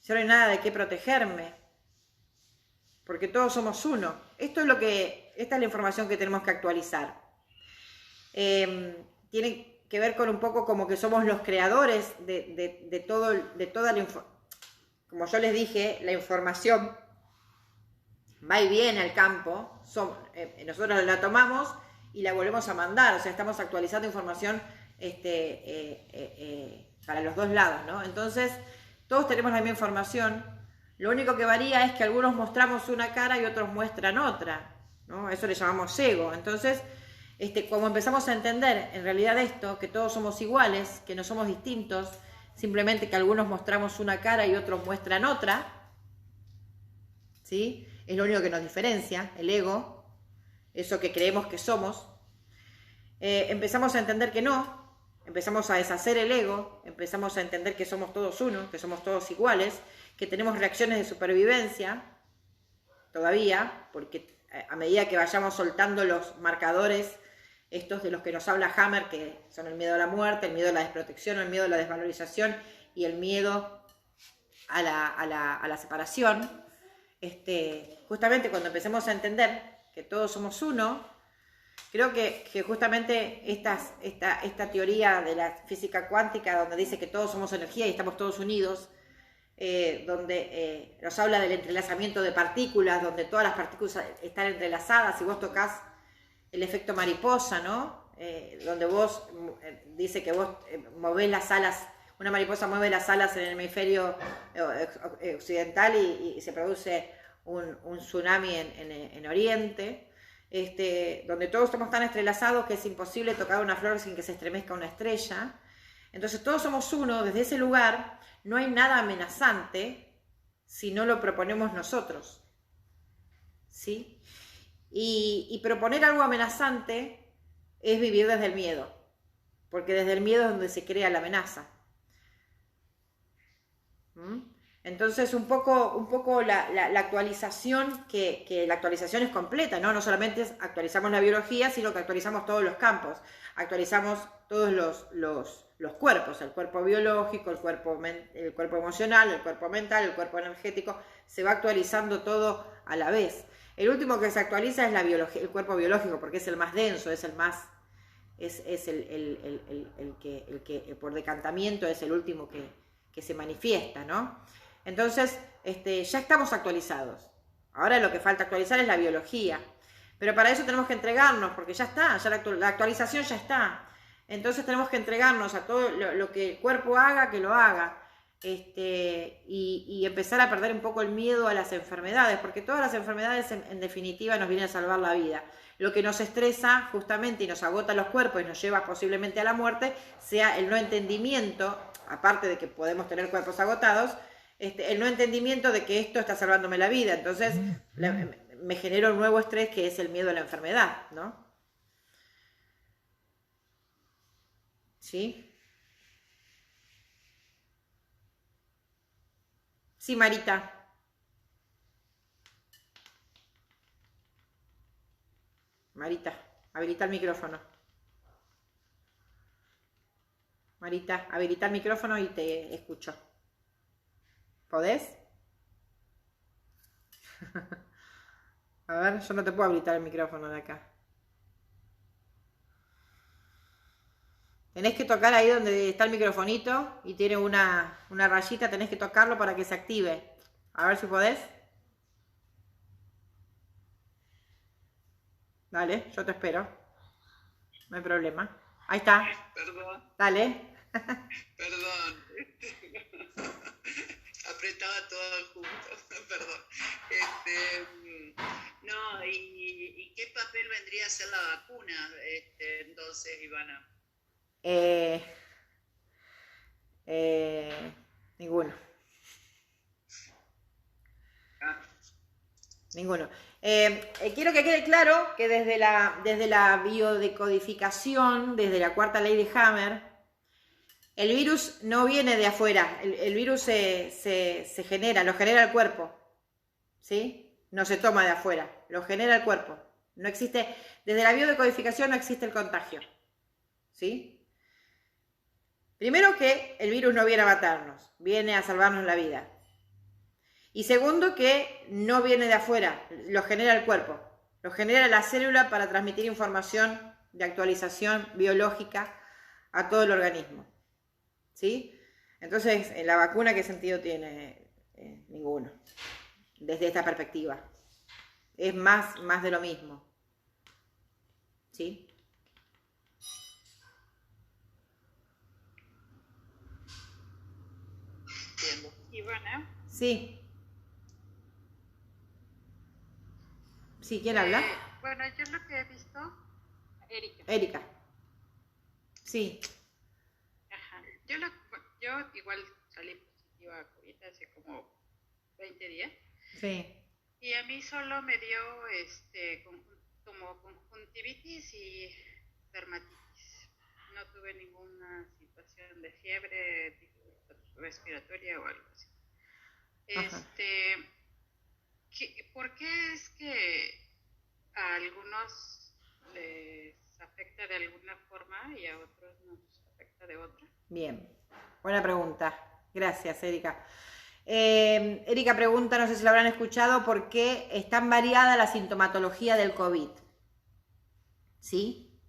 Ya no hay nada de qué protegerme, porque todos somos uno. Esta es la información que tenemos que actualizar. Tiene que ver con un poco como que somos los creadores de toda la información. Como yo les dije, la información va y viene al campo, nosotros la tomamos y la volvemos a mandar, o sea, estamos actualizando información para los dos lados, ¿no? Entonces, todos tenemos la misma información, lo único que varía es que algunos mostramos una cara y otros muestran otra, ¿no? Eso le llamamos ego. Entonces, como empezamos a entender en realidad esto, que todos somos iguales, que no somos distintos, simplemente que algunos mostramos una cara y otros muestran otra, ¿sí? Es lo único que nos diferencia, el ego, eso que creemos que somos. Empezamos a entender que no, empezamos a deshacer el ego, empezamos a entender que somos todos uno, que somos todos iguales, que tenemos reacciones de supervivencia, todavía, porque a medida que vayamos soltando los marcadores, estos de los que nos habla Hammer, que son el miedo a la muerte, el miedo a la desprotección, el miedo a la desvalorización y el miedo a la separación, justamente cuando empecemos a entender que todos somos uno, creo que justamente esta teoría de la física cuántica, donde dice que todos somos energía y estamos todos unidos, donde nos habla del entrelazamiento de partículas, donde todas las partículas están entrelazadas, y vos tocas el efecto mariposa, ¿no? Donde vos, dice que vos movés las alas, una mariposa mueve las alas en el hemisferio occidental y se produce un tsunami en Oriente, donde todos estamos tan entrelazados que es imposible tocar una flor sin que se estremezca una estrella. Entonces todos somos uno. Desde ese lugar no hay nada amenazante si no lo proponemos nosotros, ¿sí? Y proponer algo amenazante es vivir desde el miedo, porque desde el miedo es donde se crea la amenaza. Entonces un poco la actualización, que la actualización es completa, ¿no? No solamente actualizamos la biología, sino que actualizamos todos los campos, actualizamos todos los cuerpos, el cuerpo biológico, el cuerpo emocional, el cuerpo mental, el cuerpo energético, se va actualizando todo a la vez. El último que se actualiza es la biología, el cuerpo biológico, porque es el más denso, es el más, es el que por decantamiento es el último que se manifiesta, ¿no? Entonces, ya estamos actualizados. Ahora lo que falta actualizar es la biología. Pero para eso tenemos que entregarnos, porque ya está, ya la actualización ya está. Entonces tenemos que entregarnos a todo lo que el cuerpo haga, que lo haga. Y empezar a perder un poco el miedo a las enfermedades, porque todas las enfermedades en definitiva nos vienen a salvar la vida. Lo que nos estresa justamente y nos agota los cuerpos y nos lleva posiblemente a la muerte, sea el no entendimiento, aparte de que podemos tener cuerpos agotados, el no entendimiento de que esto está salvándome la vida. Entonces me genera un nuevo estrés que es el miedo a la enfermedad, ¿no? ¿Sí? Sí, Marita. Marita, habilita el micrófono. Marita, habilita el micrófono y te escucho. ¿Podés? A ver, yo no te puedo habilitar el micrófono de acá. Tenés que tocar ahí donde está el microfonito y tiene una rayita, tenés que tocarlo para que se active. A ver si podés. Dale, yo te espero. No hay problema. Ahí está. Perdón. Dale. Perdón. Apretaba todo junto. Perdón. No, ¿y qué papel vendría a ser la vacuna? Entonces, Ivana. Ninguno. Ninguno. Quiero que quede claro que desde la biodecodificación, desde la cuarta ley de Hammer, el virus no viene de afuera. El virus se genera, lo genera el cuerpo. ¿Sí? No se toma de afuera, lo genera el cuerpo. No existe, desde la biodecodificación no existe el contagio. ¿Sí? Primero que el virus no viene a matarnos, viene a salvarnos la vida. Y segundo que no viene de afuera, lo genera el cuerpo, lo genera la célula para transmitir información de actualización biológica a todo el organismo. ¿Sí? Entonces, ¿la vacuna qué sentido tiene? Ninguno, desde esta perspectiva. Es más de lo mismo. ¿Sí? Ivana. Sí. Sí, ¿quién habla? Bueno, yo lo que he visto, Erika. Erika. Sí. Ajá. Yo igual salí positiva a COVID hace como 20 días. Sí. Y a mí solo me dio como conjuntivitis y dermatitis. No tuve ninguna situación de fiebre respiratoria o algo así. ¿Por qué es que a algunos les afecta de alguna forma y a otros nos afecta de otra? Bien, buena pregunta. Gracias, Erika. Erika pregunta, no sé si lo habrán escuchado, ¿por qué es tan variada la sintomatología del COVID? ¿Sí?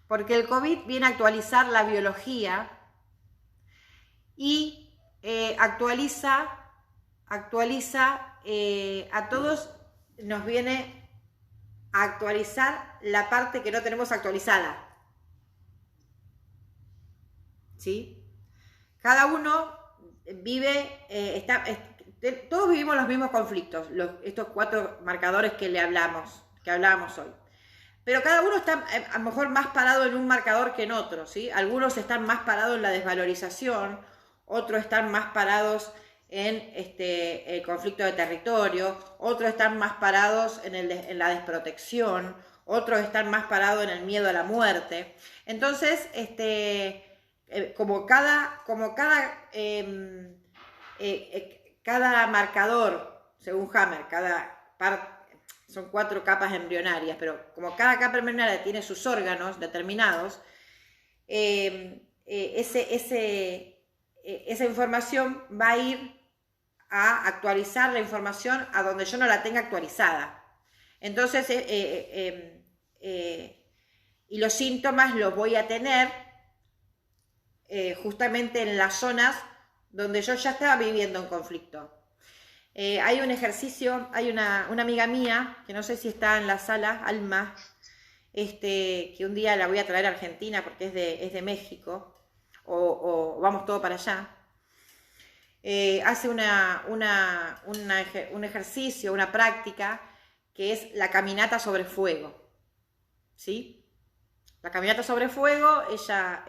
Porque el COVID viene a actualizar la biología y actualiza a todos, nos viene a actualizar la parte que no tenemos actualizada. ¿Sí? Cada uno vive, todos vivimos los mismos conflictos, estos 4 marcadores que hablábamos hoy. Pero cada uno está a lo mejor más parado en un marcador que en otro, ¿sí? Algunos están más parados en la desvalorización, otros están más parados en el conflicto de territorio, otros están más parados en la desprotección, otros están más parados en el miedo a la muerte. Entonces, como cada marcador, según Hammer, son 4 capas embrionarias, pero como cada capa embrionaria tiene sus órganos determinados, esa información va a ir a actualizar la información a donde yo no la tenga actualizada. Entonces, y los síntomas los voy a tener justamente en las zonas donde yo ya estaba viviendo en conflicto. Hay un ejercicio, hay una amiga mía, que no sé si está en la sala, Alma, que un día la voy a traer a Argentina porque es de México, o vamos todo para allá. Hace un ejercicio, una práctica, que es la caminata sobre fuego, ¿sí? La caminata sobre fuego, ella,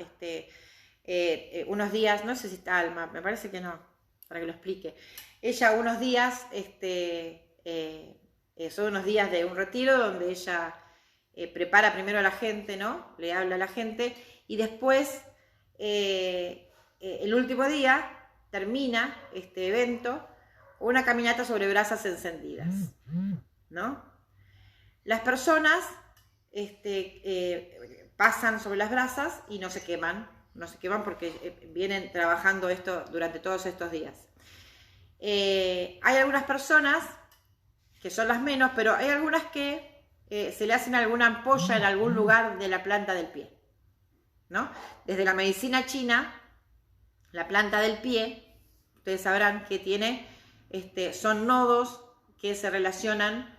unos días, no sé si está Alma, me parece que no, para que lo explique. Ella unos días, son unos días de un retiro donde ella prepara primero a la gente, ¿no? Le habla a la gente y después, el último día, termina este evento con una caminata sobre brasas encendidas, ¿no? Las personas pasan sobre las brasas y no se queman porque vienen trabajando esto durante todos estos días. Hay algunas personas que son las menos, pero hay algunas que se le hacen alguna ampolla en algún lugar de la planta del pie, ¿no? Desde la medicina china, la planta del pie, ustedes sabrán que tiene, son nodos que se relacionan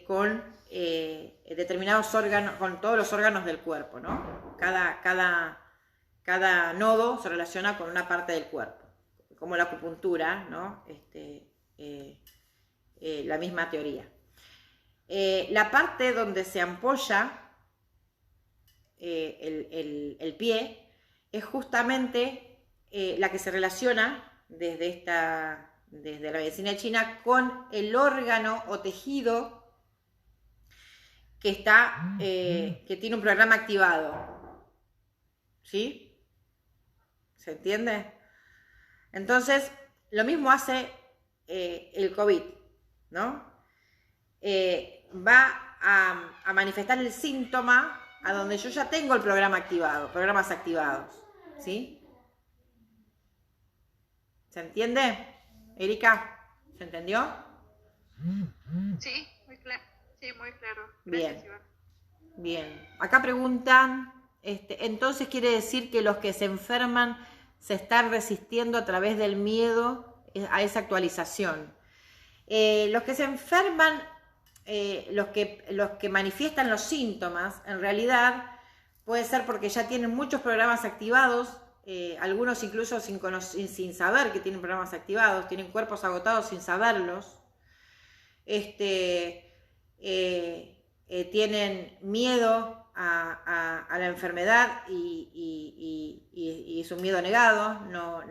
con determinados órganos, con todos los órganos del cuerpo, ¿no? Cada nodo se relaciona con una parte del cuerpo, como la acupuntura, ¿no? La misma teoría. La parte donde se ampolla el pie es justamente la que se relaciona desde la medicina china con el órgano o tejido que tiene un programa activado, ¿sí? ¿Se entiende? Entonces, lo mismo hace el COVID, ¿no? Va a manifestar el síntoma a donde yo ya tengo el programa activado, programas activados, ¿sí? ¿Se entiende, Erika? ¿Se entendió? Sí, muy claro. Sí, muy claro. Bien. Gracias, Iván. Bien. Acá preguntan, entonces quiere decir que los que se enferman se están resistiendo a través del miedo a esa actualización. Los que se enferman, los que manifiestan los síntomas, en realidad puede ser porque ya tienen muchos programas activados, algunos incluso sin saber que tienen programas activados, tienen cuerpos agotados sin saberlos, tienen miedo a la enfermedad y es un miedo negado, no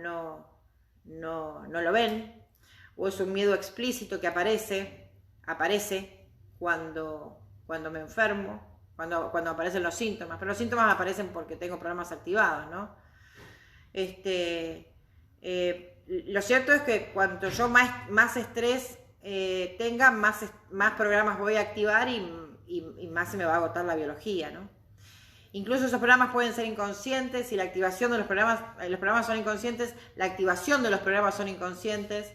lo ven, o es un miedo explícito que aparece cuando me enfermo, cuando aparecen los síntomas, pero los síntomas aparecen porque tengo programas activados, ¿no? Lo cierto es que cuanto yo más estrés tenga, más programas voy a activar y más se me va a agotar la biología, ¿no? Incluso esos programas pueden ser inconscientes y la activación de los programas son inconscientes, la activación de los programas son inconscientes,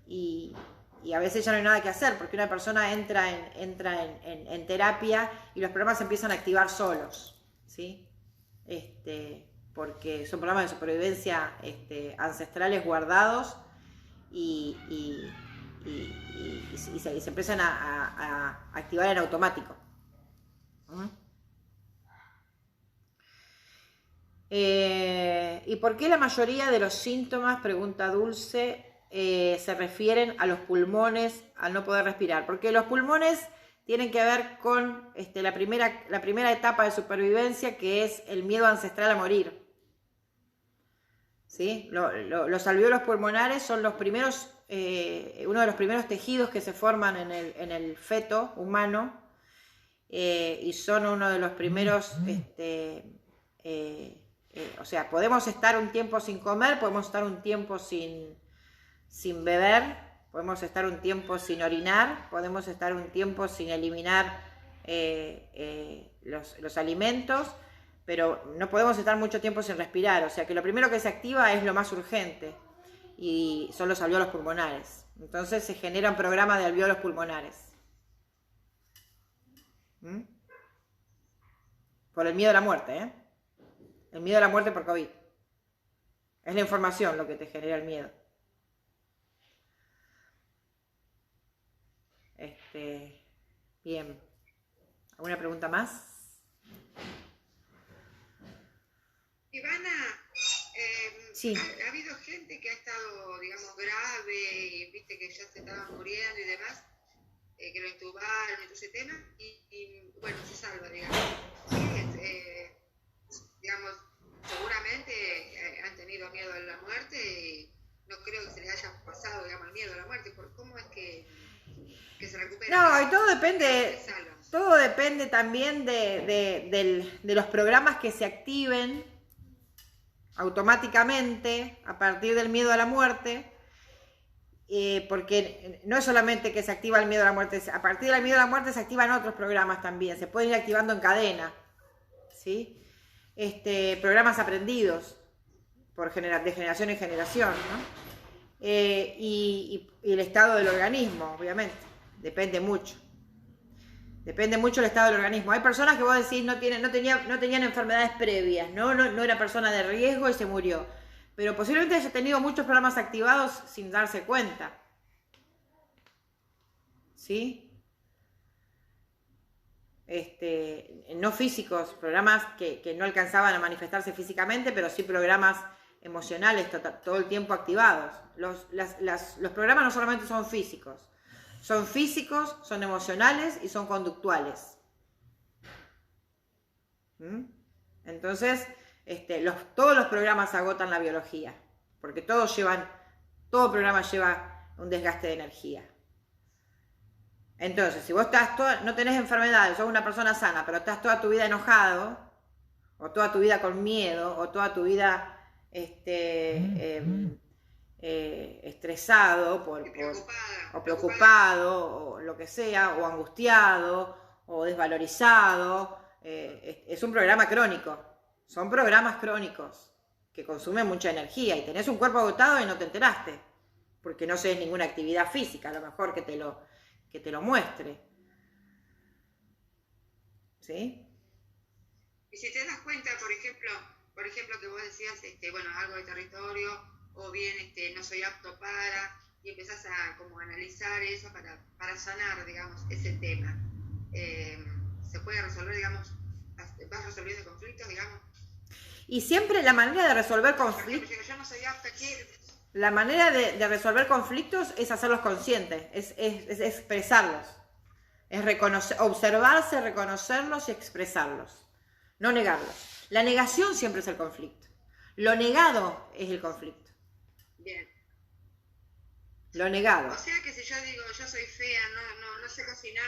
y a veces ya no hay nada que hacer porque una persona entra en terapia y los programas se empiezan a activar solos, ¿sí? Porque son programas de supervivencia ancestrales guardados y se empiezan a activar en automático. ¿Y por qué la mayoría de los síntomas, pregunta Dulce, se refieren a los pulmones, al no poder respirar? Porque los pulmones tienen que ver con la primera etapa de supervivencia, que es el miedo ancestral a morir, ¿sí? Los alvéolos pulmonares son los primeros, uno de los primeros tejidos que se forman en el feto humano, y son uno de los primeros, o sea, podemos estar un tiempo sin comer, podemos estar un tiempo sin beber, podemos estar un tiempo sin orinar, podemos estar un tiempo sin eliminar los alimentos, pero no podemos estar mucho tiempo sin respirar. O sea que lo primero que se activa es lo más urgente. y son los alvéolos pulmonares. Entonces se genera un programa de alvéolos pulmonares. ¿Mm? Por el miedo a la muerte, ¿eh? El miedo a la muerte por COVID. Es la información lo que te genera el miedo. Bien. ¿Alguna pregunta más? Ivana, Sí. ha habido gente que ha estado, digamos, grave y viste que ya se estaba muriendo y demás, que lo intubaron y todo ese tema, y bueno, se salva, digamos. Digamos, seguramente han tenido miedo a la muerte y no creo que se les haya pasado, digamos, el miedo a la muerte. ¿Cómo es que se recupera? No, y todo depende también de los programas que se activen automáticamente a partir del miedo a la muerte, porque no es solamente que se activa el miedo a la muerte, a partir del miedo a la muerte se activan otros programas también, se pueden ir activando en cadena, ¿sí? Programas aprendidos de generación en generación, ¿no? Y el estado del organismo, obviamente, depende mucho del estado del organismo. Hay personas que vos decís no tenían enfermedades previas, no era persona de riesgo y se murió, pero posiblemente haya tenido muchos programas activados sin darse cuenta, ¿sí? No físicos, programas que no alcanzaban a manifestarse físicamente, pero sí programas emocionales todo el tiempo activados. Los programas no solamente son físicos, son emocionales y son conductuales. ¿Mm? Entonces, todos los programas agotan la biología, porque todo programa lleva un desgaste de energía. Entonces, si vos no tenés enfermedades, sos una persona sana, pero estás toda tu vida enojado, o toda tu vida con miedo, o toda tu vida estresado o preocupado, o lo que sea, o angustiado, o desvalorizado, es un programa crónico. Son programas crónicos que consumen mucha energía y tenés un cuerpo agotado y no te enteraste, porque no haces ninguna actividad física, a lo mejor que te lo muestre. ¿Sí? Y si te das cuenta, por ejemplo que vos decías, bueno, algo de territorio, o bien no soy apto para, y empezás a como analizar eso para sanar, digamos, ese tema. Se puede resolver, digamos, vas resolviendo conflictos, digamos. Y siempre la manera de resolver conflictos... Yo no soy apta aquí. La manera de resolver conflictos es hacerlos conscientes, es expresarlos, es observarse, reconocerlos y expresarlos, no negarlos. La negación siempre es el conflicto, lo negado es el conflicto. Bien. Lo negado. O sea que si yo digo, yo soy fea, no sé cocinar,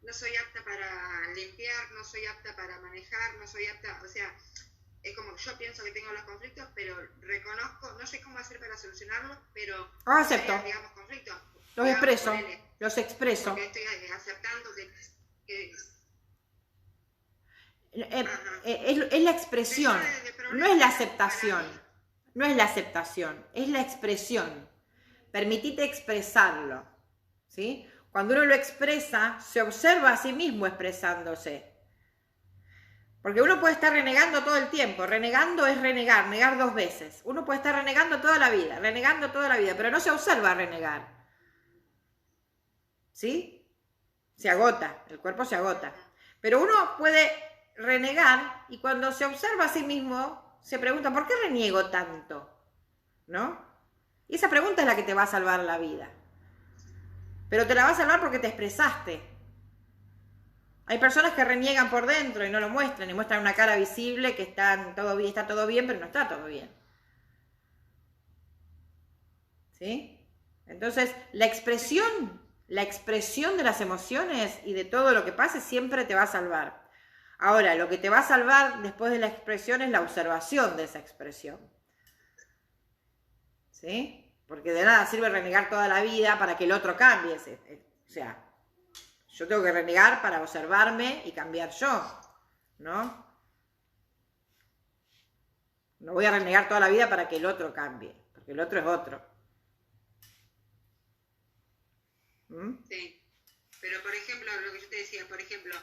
no soy apta para limpiar, no soy apta para manejar, no soy apta, o sea... Es como que yo pienso que tengo los conflictos, pero reconozco, no sé cómo hacer para solucionarlos, pero... acepto. Digamos, conflictos. Los expreso, los expreso. Porque estoy aceptando que es la expresión, no es la aceptación. No es la aceptación, es la expresión. Permitite expresarlo, ¿sí? Cuando uno lo expresa, se observa a sí mismo expresándose. Porque uno puede estar renegando todo el tiempo. Renegando es negar 2 veces. Uno puede estar renegando toda la vida, pero no se observa renegar. ¿Sí? Se agota, el cuerpo se agota. Pero uno puede renegar y cuando se observa a sí mismo, se pregunta, ¿por qué reniego tanto? ¿No? Y esa pregunta es la que te va a salvar la vida. Pero te la va a salvar porque te expresaste. Hay personas que reniegan por dentro y no lo muestran, y muestran una cara visible que está todo bien, pero no está todo bien. ¿Sí? Entonces, la expresión de las emociones y de todo lo que pase siempre te va a salvar. Ahora, lo que te va a salvar después de la expresión es la observación de esa expresión. ¿Sí? Porque de nada sirve renegar toda la vida para que el otro cambie. O sea... Yo tengo que renegar para observarme y cambiar yo, ¿no? No voy a renegar toda la vida para que el otro cambie, porque el otro es otro. ¿Mm? Sí. Pero, por ejemplo, lo que yo te decía, por ejemplo,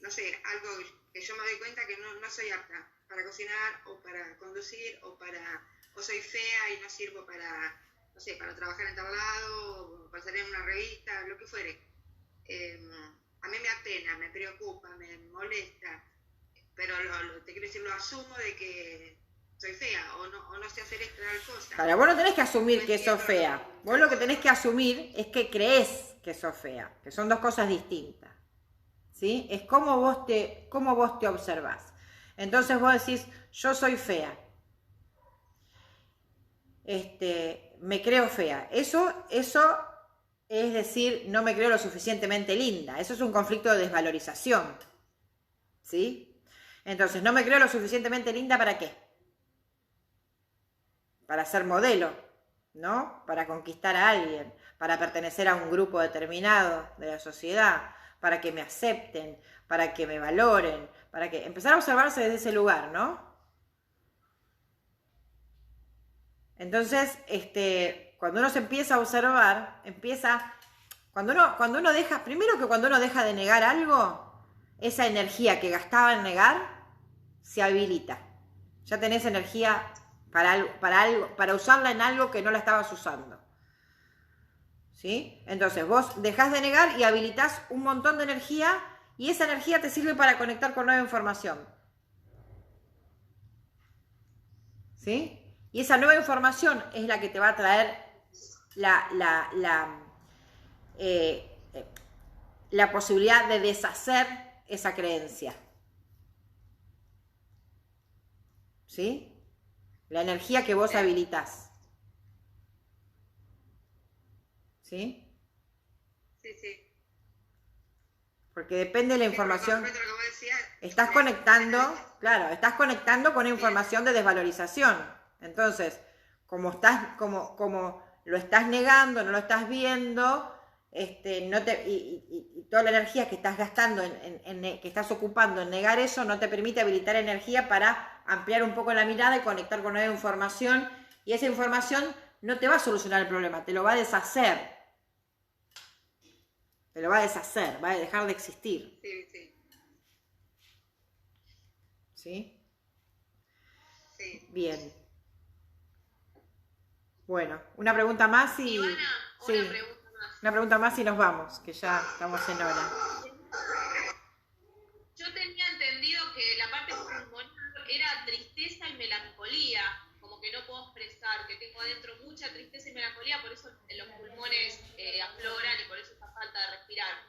no sé, algo que yo me doy cuenta que no soy apta para cocinar o para conducir o soy fea y no sirvo para, no sé, para trabajar en tal lado o para salir en una revista, lo que fuere. A mí me apena, me preocupa, me molesta, pero te quiero decir, lo asumo de que soy fea o no sé hacer esta cosa. Claro, vos no tenés que asumir No que sos entiendo fea. Vos lo que tenés que asumir es que crees que sos fea, que son dos cosas distintas. ¿Sí? Es cómo vos te observás. Entonces vos decís, yo soy fea. Me creo fea. Eso es decir, no me creo lo suficientemente linda. Eso es un conflicto de desvalorización. ¿Sí? Entonces, no me creo lo suficientemente linda, ¿para qué? Para ser modelo, ¿no? Para conquistar a alguien, para pertenecer a un grupo determinado de la sociedad, para que me acepten, para que me valoren, para que empezar a observarse desde ese lugar, ¿no? Entonces, cuando uno se empieza a observar, cuando uno deja, primero que cuando uno deja de negar algo, esa energía que gastaba en negar se habilita. Ya tenés energía para usarla en algo que no la estabas usando. ¿Sí? Entonces vos dejás de negar y habilitás un montón de energía y esa energía te sirve para conectar con nueva información. ¿Sí? Y esa nueva información es la que te va a traer la posibilidad de deshacer esa creencia. ¿Sí? La energía que vos habilitás. ¿Sí? Sí, sí. Porque depende de la información. Con respecto a lo que vos decías, Estás conectando con información de desvalorización. Entonces, como lo estás negando, no lo estás viendo, y toda la energía que estás gastando, que estás ocupando en negar eso, no te permite habilitar energía para ampliar un poco la mirada y conectar con nueva información. Y esa información no te va a solucionar el problema, te lo va a deshacer. Te lo va a deshacer, va a dejar de existir. Sí, sí. ¿Sí? Sí. Bien. Bueno, una pregunta más y... Ivana, sí, una pregunta más. una pregunta más y nos vamos, que ya estamos en hora. Yo tenía entendido que la parte pulmonar era tristeza y melancolía, como que no puedo expresar, que tengo adentro mucha tristeza y melancolía, por eso los pulmones afloran y por eso esta falta de respirar.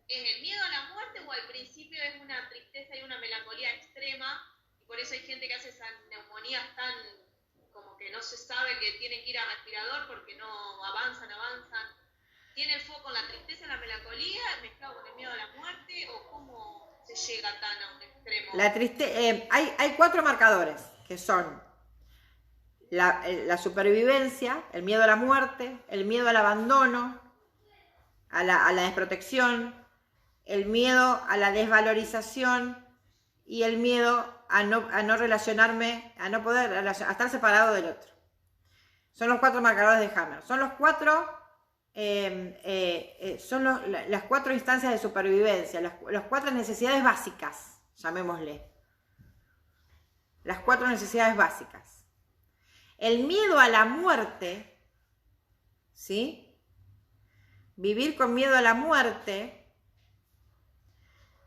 ¿Es el miedo a la muerte o al principio es una tristeza y una melancolía extrema y por eso hay gente que hace esas neumonías tan como que no se sabe que tienen que ir a respirador porque no avanzan? ¿Tiene el foco en la tristeza, en la melancolía, mezclado con el miedo a la muerte o cómo se llega tan a un extremo? Hay 4 marcadores que son la supervivencia, el miedo a la muerte, el miedo al abandono, a la desprotección, el miedo a la desvalorización y el miedo a no relacionarme, a estar separado del otro. Son los 4 marcadores de Hammer. Son los 4 las 4 instancias de supervivencia, las 4 necesidades básicas, llamémosle. Las 4 necesidades básicas. El miedo a la muerte, ¿sí? Vivir con miedo a la muerte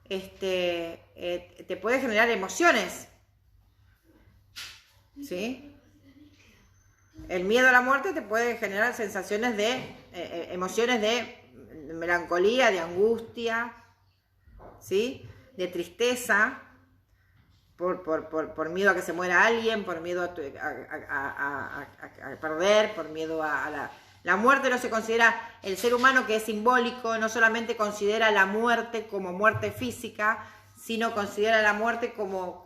te puede generar emociones, ¿sí? El miedo a la muerte te puede generar sensaciones emociones de melancolía, de angustia, ¿sí? De tristeza, por miedo a que se muera alguien, por miedo a perder, por miedo a la muerte. No se considera, el ser humano, que es simbólico, no solamente considera la muerte como muerte física, sino considera la muerte como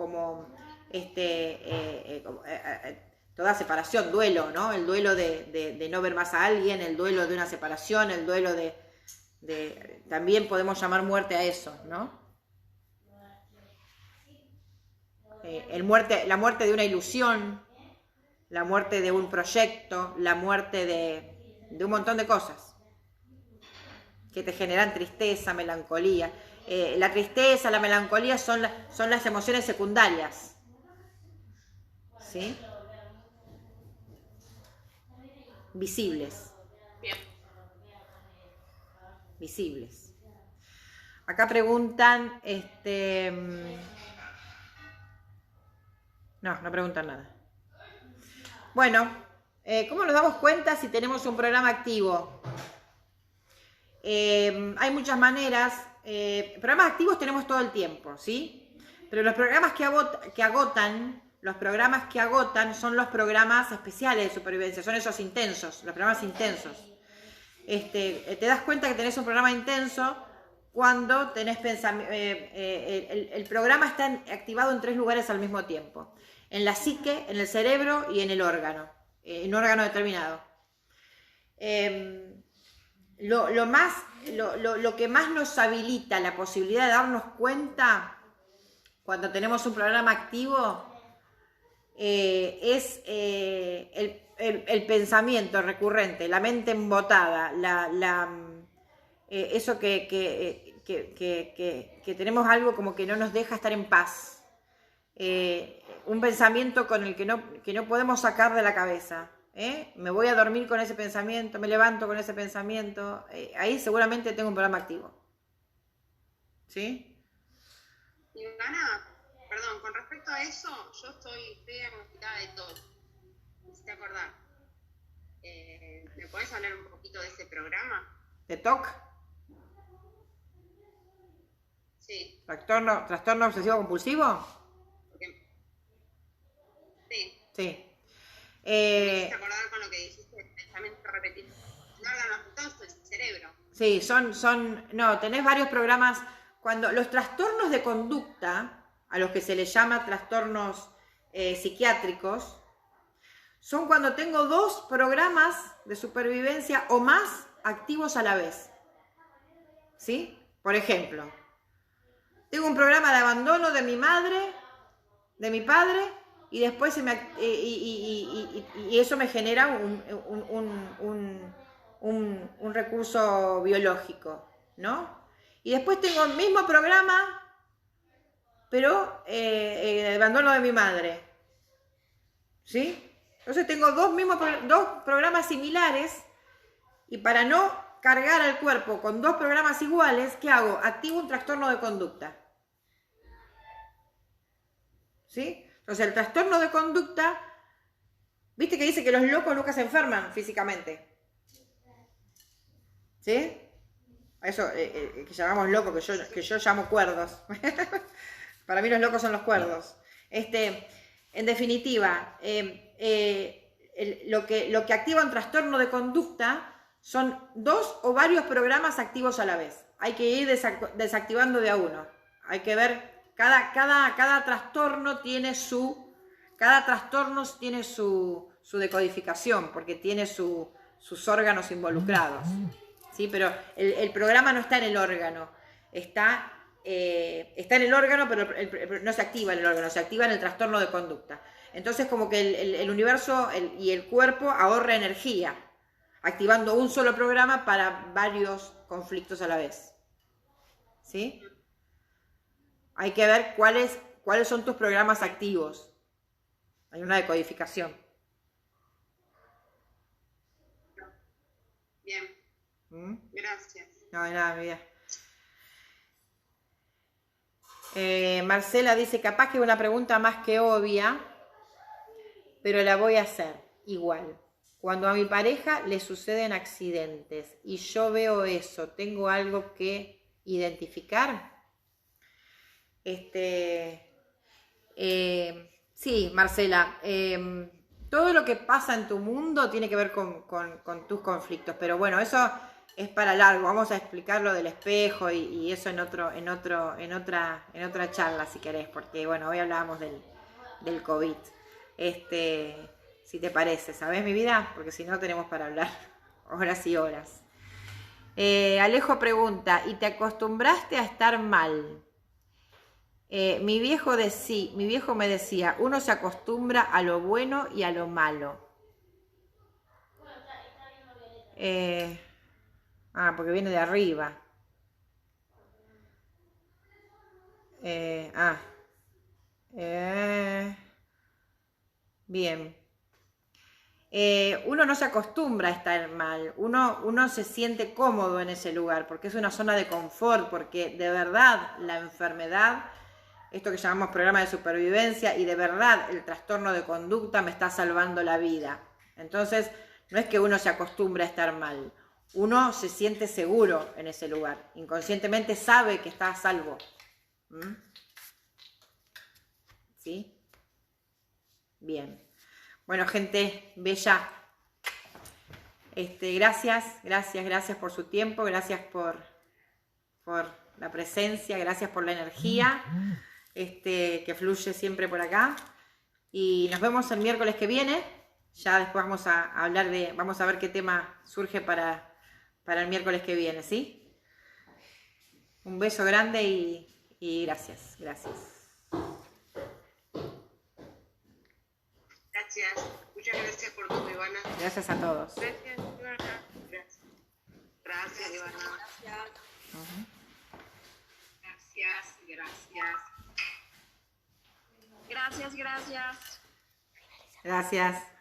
toda separación, duelo, ¿no? El duelo de no ver más a alguien, el duelo de una separación, el duelo también podemos llamar muerte a eso, ¿no? La muerte de una ilusión, la muerte de un proyecto, la muerte de un montón de cosas, que te generan tristeza, melancolía. La tristeza, la melancolía son las emociones secundarias. ¿Sí? Visibles. Bien. Visibles. Acá preguntan, no preguntan nada. Bueno, ¿cómo nos damos cuenta si tenemos un programa activo? Hay muchas maneras. Programas activos tenemos todo el tiempo, ¿sí? Pero los programas que agotan son los programas especiales de supervivencia, son esos intensos, los programas intensos. Te das cuenta que tenés un programa intenso cuando tenés pensamiento. El programa está activado en 3 lugares al mismo tiempo: en la psique, en el cerebro y en el órgano, en un órgano determinado. Lo que más nos habilita la posibilidad de darnos cuenta cuando tenemos un programa activo es el pensamiento recurrente, la mente embotada, eso que tenemos algo como que no nos deja estar en paz, un pensamiento con el que no podemos sacar de la cabeza. Me voy a dormir con ese pensamiento, me levanto con ese pensamiento, ahí seguramente tengo un programa activo. ¿Sí? Ivana, perdón, con respecto a eso, yo estoy diagnosticada de todo. Me hiciste acordar. ¿Me podés hablar un poquito de ese programa? ¿De TOC? Sí. ¿Trastorno obsesivo compulsivo? Sí. Sí. Me hiciste acordar con lo que dijiste, el pensamiento repetido. El órgano afectado es el cerebro. Sí, tenés varios programas. Cuando los trastornos de conducta, a los que se les llama trastornos psiquiátricos, son cuando tengo 2 programas de supervivencia o más activos a la vez. ¿Sí? Por ejemplo, tengo un programa de abandono de mi madre, de mi padre, y después y eso me genera un recurso biológico, ¿no? Y después tengo el mismo programa, pero de abandono de mi madre, ¿sí? Entonces tengo dos programas similares, y para no cargar al cuerpo con 2 programas iguales, ¿qué hago? Activo un trastorno de conducta. ¿Sí? Entonces el trastorno de conducta, ¿viste que dice que los locos nunca se enferman físicamente? ¿Sí? Eso que llamamos locos, que yo llamo cuerdos. Para mí los locos son los cuerdos. En definitiva, lo que activa un trastorno de conducta son 2 o varios programas activos a la vez. Hay que ir desactivando de a uno. Hay que ver, cada trastorno tiene su decodificación, porque tiene sus órganos involucrados. ¿Sí? Pero el programa no está en el órgano, está en el órgano, pero no se activa en el órgano, se activa en el trastorno de conducta. Entonces como que el universo y el cuerpo ahorra energía, activando un solo programa para varios conflictos a la vez. ¿Sí? Hay que ver cuáles son tus programas activos. Hay una decodificación. Bien. Gracias. No, de nada, mi vida. Marcela dice, capaz que es una pregunta más que obvia, pero la voy a hacer igual. Cuando a mi pareja le suceden accidentes y yo veo eso, ¿tengo algo que identificar? Sí, Marcela, todo lo que pasa en tu mundo tiene que ver con tus conflictos, pero bueno, eso es para largo. Vamos a explicar lo del espejo y eso en otra charla, si querés, porque bueno, hoy hablábamos del COVID. Si te parece, ¿sabes, mi vida? Porque si no tenemos para hablar horas y horas. Alejo pregunta, ¿y te acostumbraste a estar mal? Mi viejo me decía, uno se acostumbra a lo bueno y a lo malo. Ah, porque viene de arriba. Bien. Uno no se acostumbra a estar mal, uno se siente cómodo en ese lugar, porque es una zona de confort, porque de verdad la enfermedad, esto que llamamos programa de supervivencia, y de verdad el trastorno de conducta me está salvando la vida. Entonces, no es que uno se acostumbre a estar mal, uno se siente seguro en ese lugar, inconscientemente sabe que está a salvo. ¿Sí? Bien. Bueno, gente bella, gracias por su tiempo, gracias por la presencia, gracias por la energía que fluye siempre por acá. Y nos vemos el miércoles que viene. Ya después vamos a hablar vamos a ver qué tema surge para el miércoles que viene, ¿sí? Un beso grande y gracias. Gracias. Muchas gracias por todo, Ivana. Gracias a todos. Gracias, Ivana. Gracias, Ivana. Gracias. Gracias. Gracias. Gracias.